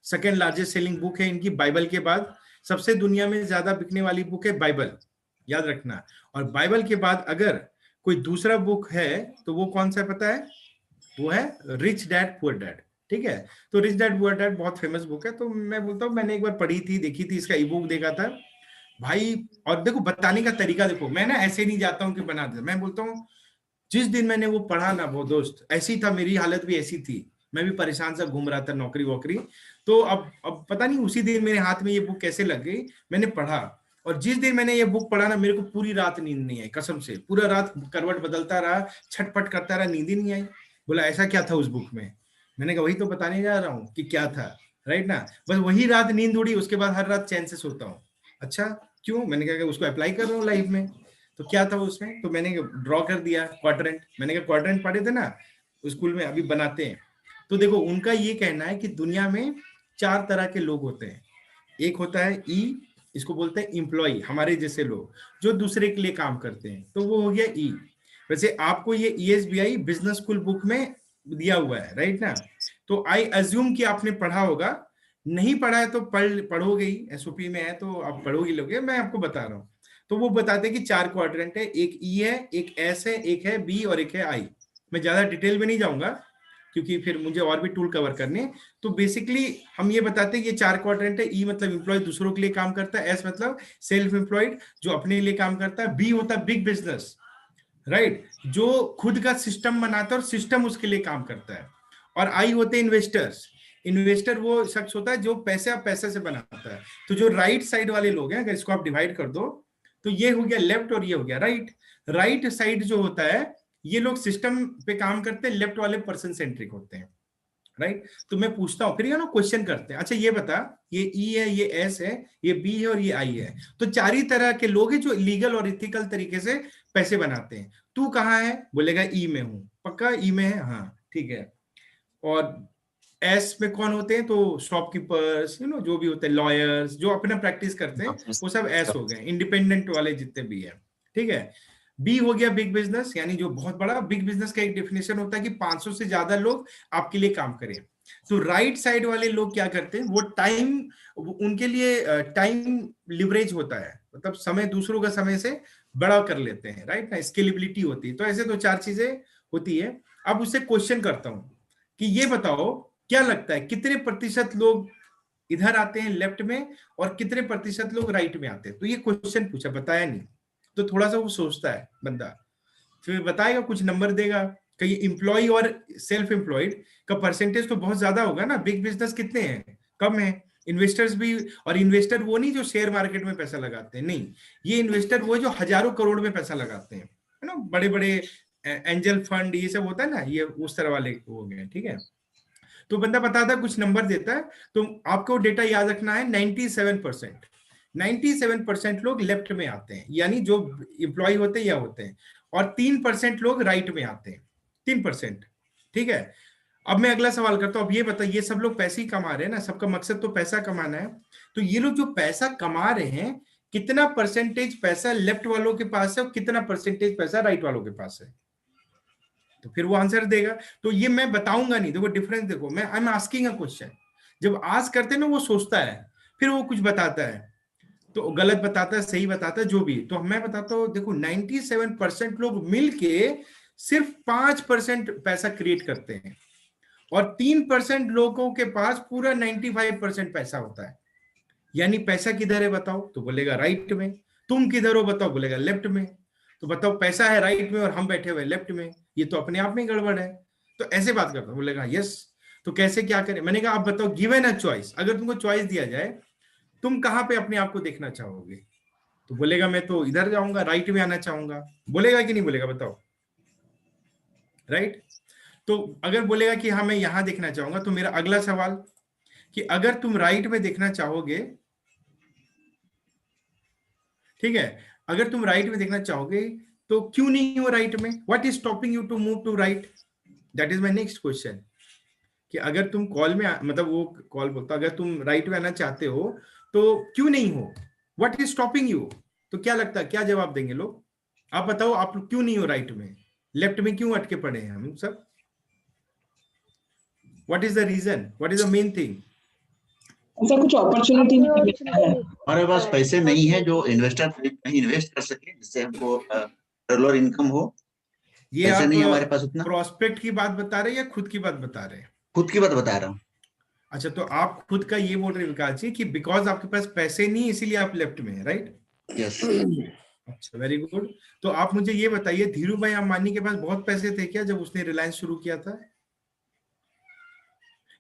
सेकंड लार्जेस्ट सेलिंग बुक है इनकी बाइबल के बाद, सबसे दुनिया में ज्यादा बिकने वाली बुक है बाइबल, याद रखना। और बाइबल के बाद अगर कोई दूसरा बुक है तो वो कौन सा पता है? वो है रिच डैड पुअर डैड, ठीक है। तो रिच डैड पुअर डैड बहुत फेमस बुक है। तो मैं बोलता हूँ मैंने एक बार पढ़ी थी, देखी थी, इसका ई बुक देखा था भाई। और देखो बताने का तरीका देखो, मैं ना ऐसे नहीं जाता हूँ कि बना दे, मैं बोलता हूँ जिस दिन मैंने वो पढ़ा ना वो दोस्त, ऐसी था, मेरी हालत भी ऐसी थी, मैं भी परेशान सा घूम रहा था, नौकरी वोकरी। तो अब पता नहीं उसी दिन मेरे हाथ में ये बुक कैसे लग गई, मैंने पढ़ा। और जिस दिन मैंने ये बुक पढ़ा ना, मेरे को पूरी रात नींद नहीं आई, कसम से पूरा रात करवट बदलता रहा, छटपट करता रहा, नींद ही नहीं आई। बोला ऐसा क्या था उस बुक में? मैंने कहा वही तो बताने जा रहा हूँ कि क्या था, राइट ना। बस वही रात नींद उड़ी, उसके बाद हर रात चैन से सोता हूँ। अच्छा क्यों? मैंने कहा उसको अप्लाई कर रहा हूँ लाइफ में। तो क्या था उसमें, तो मैंने ड्रॉ कर दिया क्वाड्रेंट। मैंने कहा क्वाड्रेंट पढ़े थे ना स्कूल में, अभी बनाते हैं। तो देखो उनका ये कहना है कि दुनिया में 4 तरह के लोग होते हैं। एक होता है ई, इसको बोलते हैं इम्प्लॉय, हमारे जैसे लोग जो दूसरे के लिए काम करते हैं, तो वो हो गया ई। वैसे आपको ये ESBI बिजनेस स्कूल बुक में दिया हुआ है, राइट ना। तो आई अज्यूम कि आपने पढ़ा होगा, नहीं पढ़ा है तो पढ़ोगे ही, SOP में है तो आप पढ़ोगे लोगे, मैं आपको बता रहा हूँ। तो वो बताते हैं कि 4 क्वाड्रेंट है, एक ई है, एक एस है, एक है बी और एक है आई। मैं ज्यादा डिटेल में नहीं जाऊंगा क्योंकि फिर मुझे और भी टूल कवर करने। तो बेसिकली हम ये बताते हैं कि ये 4 क्वाड्रेंट है। ई मतलब एम्प्लॉय, दूसरों के लिए काम करता है। एस मतलब सेल्फ एम्प्लॉयड, जो अपने लिए काम करता है। बी होता है बिग बिजनेस, राइट, जो खुद का सिस्टम बनाता है और सिस्टम उसके लिए काम करता है। और आई होते हैं इन्वेस्टर्स। इन्वेस्टर वो शख्स होता है जो पैसे से बनाता है। तो जो राइट साइड वाले लोग हैं, अगर इसको आप डिवाइड कर दो तो ये हो गया लेफ्ट और ये हो गया राइट। राइट साइड जो होता है, ये लोग सिस्टम पे काम करते हैं, लेफ्ट वाले पर्सन सेंट्रिक होते हैं, राइट। तो मैं पूछता हूँ, फिर ये ना क्वेश्चन करते हैं, अच्छा ये बता, ये ई है, ये एस है, ये बी है और ये आई है। तो 4 ही तरह के लोग हैं जो लीगल और इथिकल तरीके से पैसे बनाते हैं। तू कहाँ है? बोलेगा ई में हूं। पक्का ई में है? हाँ ठीक है। और एस में कौन होते हैं? तो शॉपकीपर्स, जो भी होते हैं, लॉयर्स, जो अपना प्रैक्टिस करते हैं, वो सब एस हो गए, इंडिपेंडेंट वाले जितने भी है, ठीक है। बी हो गया बिग बिजनेस, यानी जो बहुत बड़ा। बिग बिजनेस का एक डेफिनेशन होता है कि 500 से ज्यादा लोग आपके लिए काम करें। तो राइट साइड वाले लोग क्या करते हैं, वो टाइम, उनके लिए टाइम लिवरेज होता है, मतलब समय दूसरों का समय से बड़ा कर लेते हैं, राइट ना, स्केलेबिलिटी होती है। तो ऐसे तो 4 चीजें होती है। अब उससे क्वेश्चन करता हूं कि ये बताओ क्या लगता है कितने प्रतिशत लोग इधर आते हैं लेफ्ट में और कितने प्रतिशत लोग राइट में आते हैं? तो ये क्वेश्चन पूछा, बताया नहीं। तो थोड़ा सा वो सोचता है बंदा, फिर बताएगा, कुछ नंबर देगा। कहीं एम्प्लॉय और सेल्फ एम्प्लॉयड का परसेंटेज तो बहुत ज्यादा होगा ना। बिग बिजनेस कितने हैं? कम है। इन्वेस्टर्स भी, और इन्वेस्टर वो नहीं जो शेयर मार्केट में पैसा लगाते हैं, नहीं, ये इन्वेस्टर वो जो हजारों करोड़ में पैसा लगाते हैं, है ना, बड़े बड़े एंजल फंड ये सब होता है ना, ये उस तरह वाले हो गए, ठीक है। तो बंदा बताता है, कुछ नंबर देता है। तो आपको डेटा याद रखना है, 97% लोग लेफ्ट में आते हैं, यानी जो एम्प्लॉय होते हैं या होते हैं, और 3% लोग राइट में आते हैं, 3%, ठीक है। अब मैं अगला सवाल करता हूँ। अब ये बताइए, ये सब लोग पैसे ही कमा रहे हैं ना, सबका मकसद तो पैसा कमाना है। तो ये लोग जो पैसा कमा रहे हैं, कितना परसेंटेज पैसा लेफ्ट वालों के पास है और कितना परसेंटेज पैसा राइट वालों के पास है? तो फिर वो आंसर देगा। तो ये मैं बताऊंगा नहीं, देखो डिफरेंस देखो, मैं I am asking a question. जब आस्क करते हैं ना, वो सोचता है, फिर वो कुछ बताता है, तो गलत बताता है, सही बताता है, जो भी। तो मैं बताता हूँ, देखो 97% लोग मिलके सिर्फ 5% पैसा क्रिएट करते हैं, और 3% लोगों के पास पूरा 95% पैसा होता है। यानी पैसा किधर है बताओ, तो बोलेगा राइट में। तुम किधर हो बताओ, बोलेगा लेफ्ट में। तो बताओ पैसा है राइट में और हम बैठे हुए लेफ्ट में, ये तो अपने आप में गड़बड़ है। तो ऐसे बात करता हूं, बोलेगा यस। तो कैसे क्या करें? मैंने कहा आप बताओ, गिवन अ चॉइस, अगर तुमको चॉइस दिया जाए, तुम कहां पे अपने आप को देखना चाहोगे? तो बोलेगा मैं तो इधर जाऊंगा, राइट में आना चाहूंगा। बोलेगा कि नहीं बोलेगा बताओ? राइट। तो अगर बोलेगा कि हाँ मैं यहां देखना चाहूंगा, तो मेरा अगला सवाल कि अगर तुम राइट में देखना चाहोगे, ठीक है, अगर तुम राइट में देखना चाहोगे तो क्यों नहीं हो राइट में? What is stopping you to move to right? That is my next question. कि अगर तुम कॉल में मतलब वो कॉल बोलता, अगर तुम राइट में आना चाहते हो तो क्यों नहीं हो? What is stopping you? तो क्या लगता है, क्या जवाब देंगे लोग? आप बताओ, आप क्यों नहीं हो राइट में, लेफ्ट में क्यों अटके पड़े हैं हम सब? What is the reason, what is the main thing? ऐसा कुछ अपॉर्चुनिटी नहीं है, हमारे पास पैसे नहीं है जो इन्वेस्टर कहीं इन्वेस्ट कर सके, जिससे हमको रेगुलर इनकम हो। ये पैसे आप नहीं हमारे पास उतना। प्रोस्पेक्ट की बात बता रहे हैं या खुद की बात बता रहे हैं? खुद की बात बता रहा हूँ। अच्छा, तो आप खुद का ये बोल रहे हैं विकास जी कि बिकॉज आपके पास पैसे नहीं इसीलिए आप लेफ्ट में हैं, राइट? यस। अच्छा, वेरी गुड। तो आप मुझे ये बताइए, धीरू भाई अंबानी के पास बहुत पैसे थे क्या जब उसने रिलायंस शुरू किया था?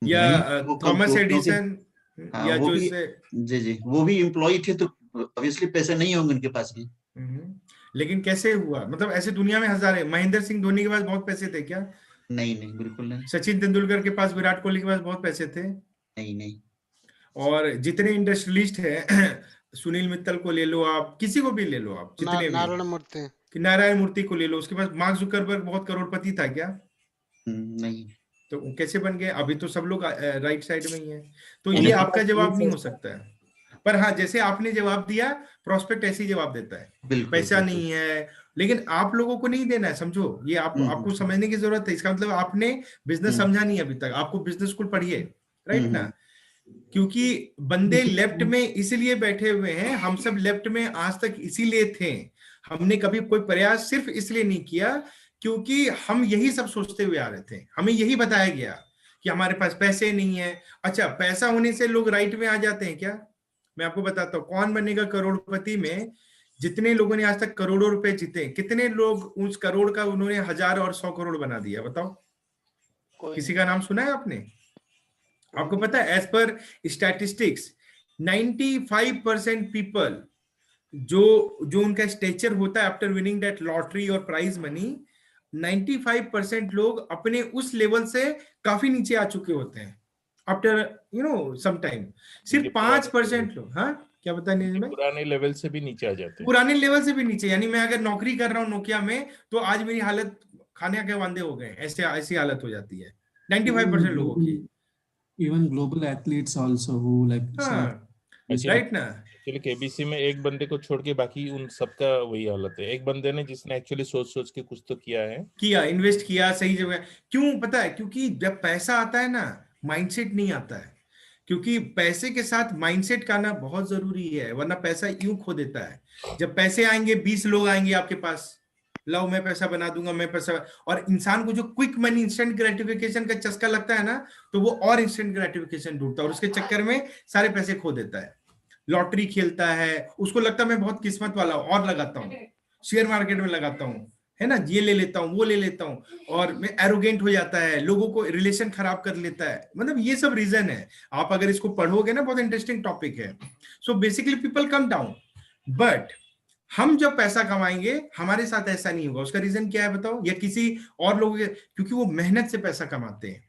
या थॉमस एडिसन या जो इससे, जी जी, वो भी एम्प्लॉय थे, तो ऑब्वियसली पैसे नहीं होंगे उनके पास भी। लेकिन कैसे हुआ? मतलब ऐसे दुनिया में हजारे, महेंद्र सिंह धोनी के पास बहुत पैसे थे क्या? नहीं नहीं, बिल्कुल नहीं। सचिन तेंदुलकर के पास, विराट कोहली के पास बहुत पैसे थे? नहीं नहीं। और जितने इंडस्ट्रियलिस्ट हैं, सुनील मित्तल को ले लो आप, किसी को भी ले लो आप, जितने नारायण मूर्ति, कि नारायण मूर्ति को ले लो, उसके पास मार्क जुकरबर्ग बहुत करोड़पति था क्या? नहीं। तो कैसे बन गए? अभी तो सब लोग राइट साइड में ही है। तो ये आपका जवाब नहीं हो सकता है। पर हाँ, जैसे आपने जवाब दिया, प्रोस्पेक्ट ऐसे ही जवाब देता है, पैसा नहीं है, लेकिन आप लोगों को नहीं देना है, समझो। ये आपको समझने की जरूरत है। इसका मतलब आपने बिजनेस समझा नहीं अभी तक, आपको बिजनेस स्कूल पढ़िए, राइट ना? क्योंकि बंदे लेफ्ट में इसलिए बैठे हुए हैं, हम सब लेफ्ट में आज तक इसीलिए थे। हमने कभी कोई प्रयास सिर्फ इसलिए नहीं किया क्योंकि हम यही सब सोचते हुए आ रहे थे। हमें यही बताया गया कि हमारे पास पैसे नहीं है। अच्छा, पैसा होने से लोग राइट में आ जाते हैं क्या? मैं आपको बताता हूँ, कौन बनेगा करोड़पति में जितने लोगों ने आज तक करोड़ों रुपए जीते, कितने लोग उस करोड़ का उन्होंने 1000 और 100 करोड़ बना दिया? बताओ, किसी का नाम सुना है आपने? आपको पता है, एज पर स्टैटिस्टिक्स 95% पीपल जो उनका स्टेचर होता है आफ्टर विनिंग दैट लॉटरी और प्राइज मनी, 95% लोग अपने उस लेवल से काफी नीचे आ चुके होते हैं आफ्टर सम टाइम। सिर्फ 5% लोग, हाँ क्या बता नहीं, पुराने लेवल से भी नीचे आ जाते हैं। पुराने लेवल से भी नीचे, यानी मैं अगर नौकरी कर रहा हूँ नोकिया में, तो आज मेरी हालत खाने के वांदे हो गए, ऐसी हालत हो जाती है 95% लोगों की। Even global athletes also who like right ना? एक्चुअली केबीसी में एक बंदे को छोड़ के बाकी उन सबका वही हालत है। एक बंदे ने जिसने एक्चुअली सोच के कुछ तो किया, इन्वेस्ट किया सही जगह। क्यों पता है? क्योंकि जब पैसा आता है ना, माइंडसेट नहीं आता है। क्योंकि पैसे के साथ माइंडसेट का आना बहुत जरूरी है, वरना पैसा यूं खो देता है। जब पैसे आएंगे, 20 लोग आएंगे आपके पास, लाओ मैं पैसा बना दूंगा, मैं पैसा, और इंसान को जो क्विक मनी, इंस्टेंट ग्रेटिफिकेशन का चस्का लगता है ना, तो वो और इंस्टेंट ग्रेटिफिकेशन ढूंढता है और उसके चक्कर में सारे पैसे खो देता है। लॉटरी खेलता है, उसको लगता है मैं बहुत किस्मत वाला हूं और लगाता हूं, शेयर मार्केट में लगाता हूं, है ना, ये ले लेता हूं, वो ले लेता हूं, और मैं एरोगेंट हो जाता है, लोगों को रिलेशन खराब कर लेता है। मतलब ये सब रीजन है। आप अगर इसको पढ़ोगे ना, बहुत इंटरेस्टिंग टॉपिक है। So basically people come down, but हम जब पैसा कमाएंगे हमारे साथ ऐसा नहीं होगा। उसका रीजन क्या है बताओ? या किसी और लोगों के, क्योंकि वो मेहनत से पैसा कमाते हैं,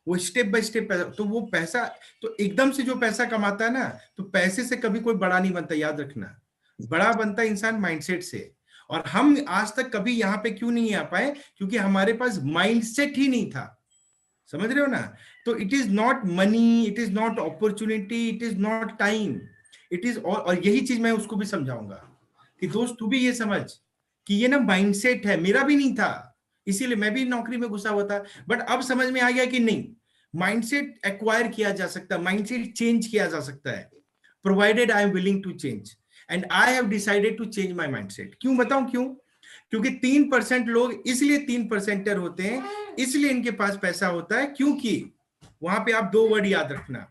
वो स्टेप बाय स्टेप पैसा, तो वो पैसा तो एकदम से जो पैसा कमाता है ना, तो पैसे से कभी कोई बड़ा नहीं बनता, याद रखना। बड़ा बनता है इंसान माइंडसेट से। और हम आज तक कभी यहाँ पे क्यों नहीं आ पाए? क्योंकि हमारे पास माइंडसेट ही नहीं था। समझ रहे हो ना? तो it is not money, it is not opportunity, it is not time, it is, और यही चीज मैं उसको भी समझाऊंगा कि दोस्त तू भी ये समझ कि ये ना माइंडसेट है, मेरा भी नहीं था, इसीलिए मैं भी नौकरी में घुसा हुआ था, बट अब समझ में आ गया कि नहीं, माइंडसेट एक्वायर किया जा सकता है, माइंडसेट चेंज किया जा सकता है, provided I am willing to change, and I have decided to change my mindset. क्यों बताऊं क्यों? क्योंकि 3% लोग इसलिए 3%er होते हैं, इसलिए इनके पास पैसा होता है, क्योंकि वहां पे आप 2 वर्ड याद रखना,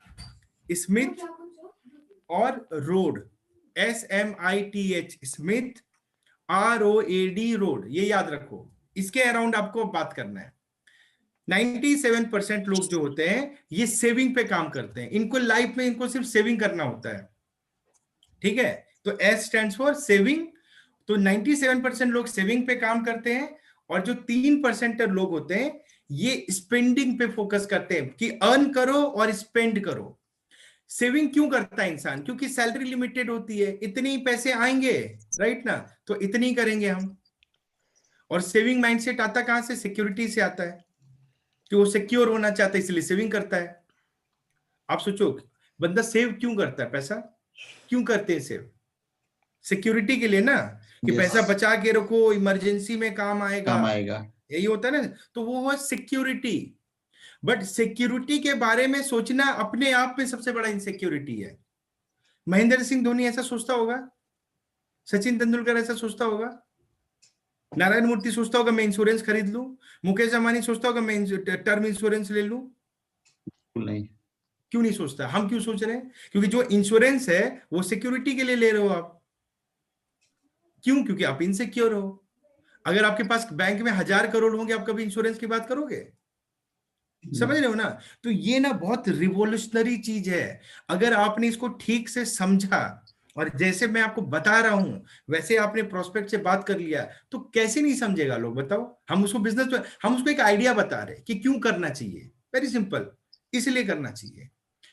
स्मिथ और road, SMITH, Smith, ROAD, road, ये याद रखो, इसके अराउंड आपको बात करना है। 97% लोग जो होते हैं ये सेविंग पे काम करते हैं, इनको लाइफ में इनको सिर्फ सेविंग करना होता है, ठीक है? तो S स्टैंड्स फॉर सेविंग। तो 97% लोग सेविंग पे काम करते हैं, और जो 3% लोग होते हैं ये स्पेंडिंग पे फोकस करते हैं कि अर्न करो और स्पेंड करो। सेविंग क्यों करता है इंसान? क्योंकि सैलरी लिमिटेड होती है, इतने ही पैसे आएंगे, राइट ना, तो इतनी ही करेंगे हम। और सेविंग माइंडसेट आता कहां से? सिक्योरिटी से आता है, कि वो सिक्योर होना चाहता है इसलिए सेविंग करता है। आप सोचो बंदा सेव क्यों करता है? पैसा क्यों करते हैं सेव? सिक्योरिटी के लिए ना, कि पैसा बचा के रखो, इमरजेंसी में काम आएगा, यही होता है ना, तो वो है सिक्योरिटी। बट सिक्योरिटी के बारे में सोचना अपने आप में सबसे बड़ा इनसिक्योरिटी है। महेंद्र सिंह धोनी ऐसा सोचता होगा, सचिन तेंदुलकर ऐसा सोचता होगा, नारायण मूर्ति सोचता होगा मैं इंश्योरेंस खरीद लूं, मुकेश अंबानी सोचता होगा मैं टर्म इंश्योरेंस ले लूं? नहीं। क्यों नहीं सोचता? हम क्यों सोच रहे हैं? क्योंकि जो इंश्योरेंस है वो सिक्योरिटी के लिए ले रहे हो आप। क्यों? क्योंकि आप इनसिक्योर हो। अगर आपके पास बैंक में 1000 करोड़ होंगे, आप कभी इंश्योरेंस की बात करोगे? समझ रहे हो ना? तो ये ना बहुत रिवोल्यूशनरी चीज है। अगर आपने इसको ठीक से समझा, और जैसे मैं आपको बता रहा हूं वैसे आपने प्रोस्पेक्ट से बात कर लिया, तो कैसे नहीं समझेगा लोग? बताओ। हम उसको बिजनेस में, हम उसको एक आइडिया बता रहे कि क्यों करना चाहिए। वेरी सिंपल, इसलिए करना चाहिए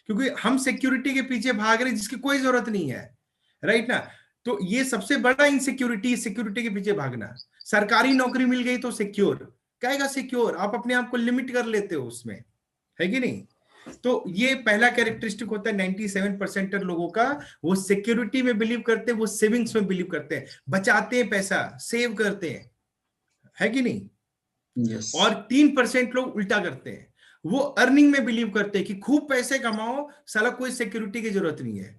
क्योंकि हम सिक्योरिटी के पीछे भाग रहे जिसकी कोई जरूरत नहीं है, राइट ना? तो ये सबसे बड़ा इनसिक्योरिटी, सिक्योरिटी के पीछे भागना। सरकारी नौकरी मिल गई तो सिक्योर, कहेगा सिक्योर, आप अपने आप को लिमिट कर लेते हो उसमें, है कि नहीं? तो ये पहला कैरेक्टरिस्टिक होता है 97% लोगों का, वो सिक्योरिटी में बिलीव करते हैं, वो सेविंग्स में बिलीव करते हैं, बचाते हैं पैसा, सेव करते हैं, है कि नहीं? yes. और 3% लोग उल्टा करते हैं, वो अर्निंग में बिलीव करते हैं कि खूब पैसे कमाओ, साला कोई सिक्योरिटी की जरूरत नहीं है।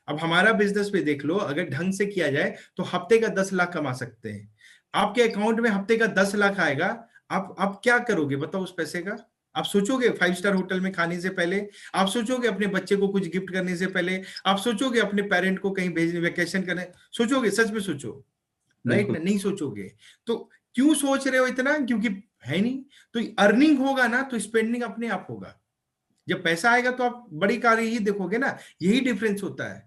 अब हमारा बिजनेस पे देख लो, अगर ढंग से किया जाए तो हफ्ते का 10 लाख कमा सकते हैं। आपके अकाउंट में हफ्ते का 10 लाख आएगा, आप क्या करोगे बताओ उस पैसे का? आप सोचोगे 5 स्टार होटल में खाने से पहले, आप सोचोगे अपने बच्चे को कुछ गिफ्ट करने से पहले, आप सोचोगे अपने पेरेंट को कहीं भेजने, वेकेशन करने, सोचोगे? सच में सोचो, राइट ना? नहीं सोचोगे। तो क्यों सोच रहे हो इतना? क्योंकि है नहीं। तो अर्निंग होगा ना तो स्पेंडिंग अपने आप होगा। जब पैसा आएगा तो आप बड़ी कार ही देखोगे ना, यही डिफरेंस होता है।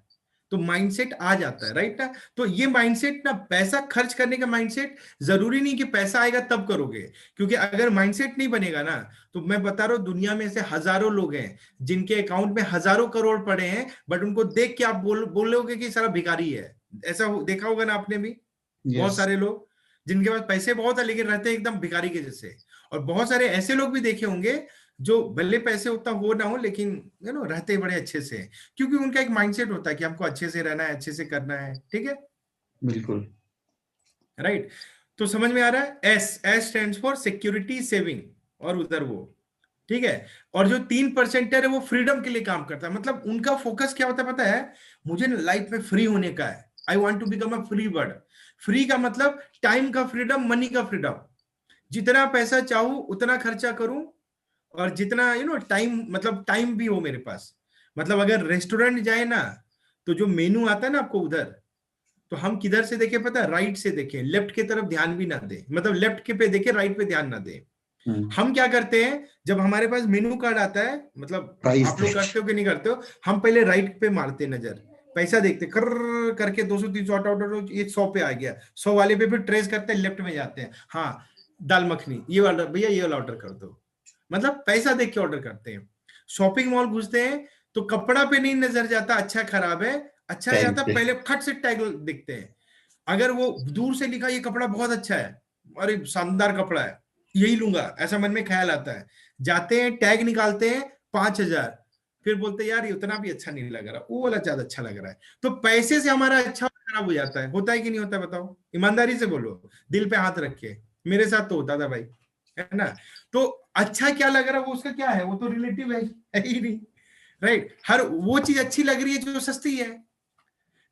तो माइंडसेट आ जाता है, राइट ना? तो ये माइंडसेट ना, पैसा खर्च करने का माइंडसेट, जरूरी नहीं कि पैसा आएगा तब करोगे, क्योंकि अगर माइंडसेट नहीं बनेगा ना, तो मैं बता रहा हूं दुनिया में ऐसे हजारों लोग हैं जिनके अकाउंट में हजारों करोड़ पड़े हैं, बट उनको देख के आप बोलोगे कि सारा भिखारी है। ऐसा देखा होगा ना आपने भी? बहुत सारे लोग जिनके पास पैसे बहुत है लेकिन रहते हैं एकदम भिखारी के जैसे। और बहुत सारे ऐसे लोग भी देखे होंगे जो भले पैसे उतना हो ना हो लेकिन रहते हैं बड़े अच्छे से, क्योंकि उनका एक माइंडसेट होता है कि हमको अच्छे से रहना है, अच्छे से करना है। ठीक है, बिल्कुल राइट। तो समझ में आ रहा है? S stands for security, saving, और उधर वो, ठीक है। और जो 3% है वो फ्रीडम के लिए काम करता है। मतलब उनका फोकस क्या होता है पता है? मुझे लाइफ में फ्री होने का है, I want to become a free bird. Free का मतलब टाइम का फ्रीडम, मनी का फ्रीडम, जितना पैसा चाहूं उतना खर्चा करूं, और जितना टाइम, मतलब टाइम भी हो मेरे पास। मतलब अगर रेस्टोरेंट जाए ना तो जो मेनू आता है ना आपको उधर, तो हम किधर से देखें पता है? राइट से देखें, लेफ्ट की तरफ ध्यान भी ना दे, मतलब लेफ्ट के पे देखे, राइट पे ध्यान ना दे। हम क्या करते हैं जब हमारे पास मेनू कार्ड आता है, मतलब आप लोग करते हो कि नहीं करते हो, हम पहले राइट पे मारते नजर, पैसा देखते कर करके 200-300 ऑर्डर, ये 100 पे आ गया, 100 वाले पे फिर ट्रेस करते हैं, लेफ्ट में जाते हैं, हाँ दाल मखनी ये वाला भैया, ये वाला ऑर्डर कर दो। मतलब पैसा देख के ऑर्डर करते हैं। शॉपिंग मॉल घुसते हैं तो कपड़ा पे नहीं नजर जाता अच्छा खराब है, अच्छा जाता पहले खट से टैग देखते हैं। अगर वो दूर से लिखा ये कपड़ा बहुत अच्छा है, अरे शानदार कपड़ा है, यही लूंगा, ऐसा मन में ख्याल आता है। जाते हैं टैग निकालते हैं 5,000, फिर बोलते हैं यार ये उतना भी अच्छा नहीं लग रहा, वो वाला ज्यादा अच्छा लग रहा है। तो पैसे से हमारा अच्छा खराब हो जाता है, होता है कि नहीं होता है बताओ, ईमानदारी से बोलो, दिल पे हाथ रख के। मेरे साथ तो होता था भाई, है ना। तो अच्छा क्या लग रहा है वो उसका क्या है, वो तो रिलेटिव है ही नहीं, राइट। हर वो चीज अच्छी लग रही है जो सस्ती है।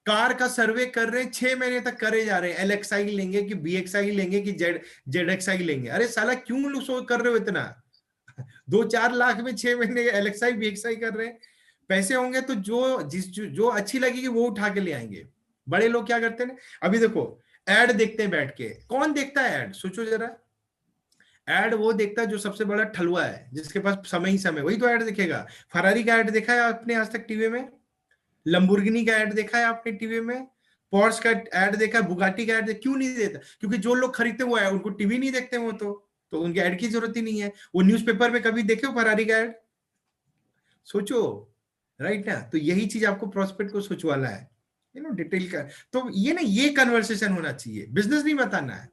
कार का सर्वे कर रहे हैं 6 महीने तक करे जा रहे हैं, LXi लेंगे कि BXi लेंगे कि ZXi लेंगे। अरे साला क्यों लोग कर रहे हो इतना 2-4 लाख में 6 महीने LXi BXi कर रहे हैं। पैसे होंगे तो जो अच्छी लगेगी वो उठा के ले आएंगे। बड़े लोग क्या करते हैं, अभी देखो एड देखते हैं बैठ के, कौन देखता है एड, सोचो जरा। एड वो देखता है जो सबसे बड़ा ठलुआ है, जिसके पास समय ही समय, वही तो एड देखेगा। फरारी का एड देखा है आपने आज तक टीवी में? लंबोर्गिनी का एड देखा है आपने टीवी में? पोर्श का एड देखा है? बुगाटी का एड क्यों नहीं देता? क्योंकि जो लोग खरीदते वो है उनको टीवी नहीं देखते वो तो उनके एड की जरूरत ही नहीं है। वो न्यूज़पेपर में कभी देखे हो फरारी का एड? सोचो, राइट ना। तो यही चीज आपको प्रोस्पेक्ट को सोचवाना है, डिटेल का। तो ये कन्वर्सेशन होना चाहिए, बिजनेस नहीं बताना है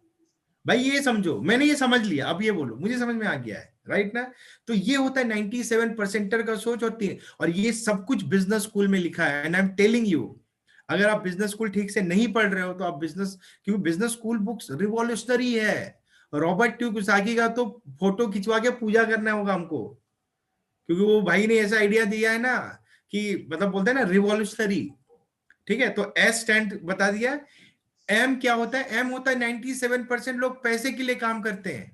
भाई। ये समझो, मैंने ये समझ लिया, अब ये बोलो मुझे समझ में आ गया है, राइट ना। तो ये होता है 97% का सोच और ये सब कुछ बिजनेस स्कूल में लिखा है। And I am telling you, अगर आप बिजनेस स्कूल ठीक से नहीं पढ़ रहे हो तो आप क्योंकि बिजनेस स्कूल बुक्स रिवॉल्यूशनरी है। रॉबर्ट कियोसाकी का तो फोटो खिंचवा के पूजा करना होगा हमको, क्योंकि वो भाई ने ऐसा आइडिया दिया है ना कि मतलब बोलते हैं ना रिवॉल्यूशनरी, ठीक है। तो एस स्टैंड बता दिया। एम क्या होता है? एम होता है 97% लोग पैसे के लिए काम करते हैं।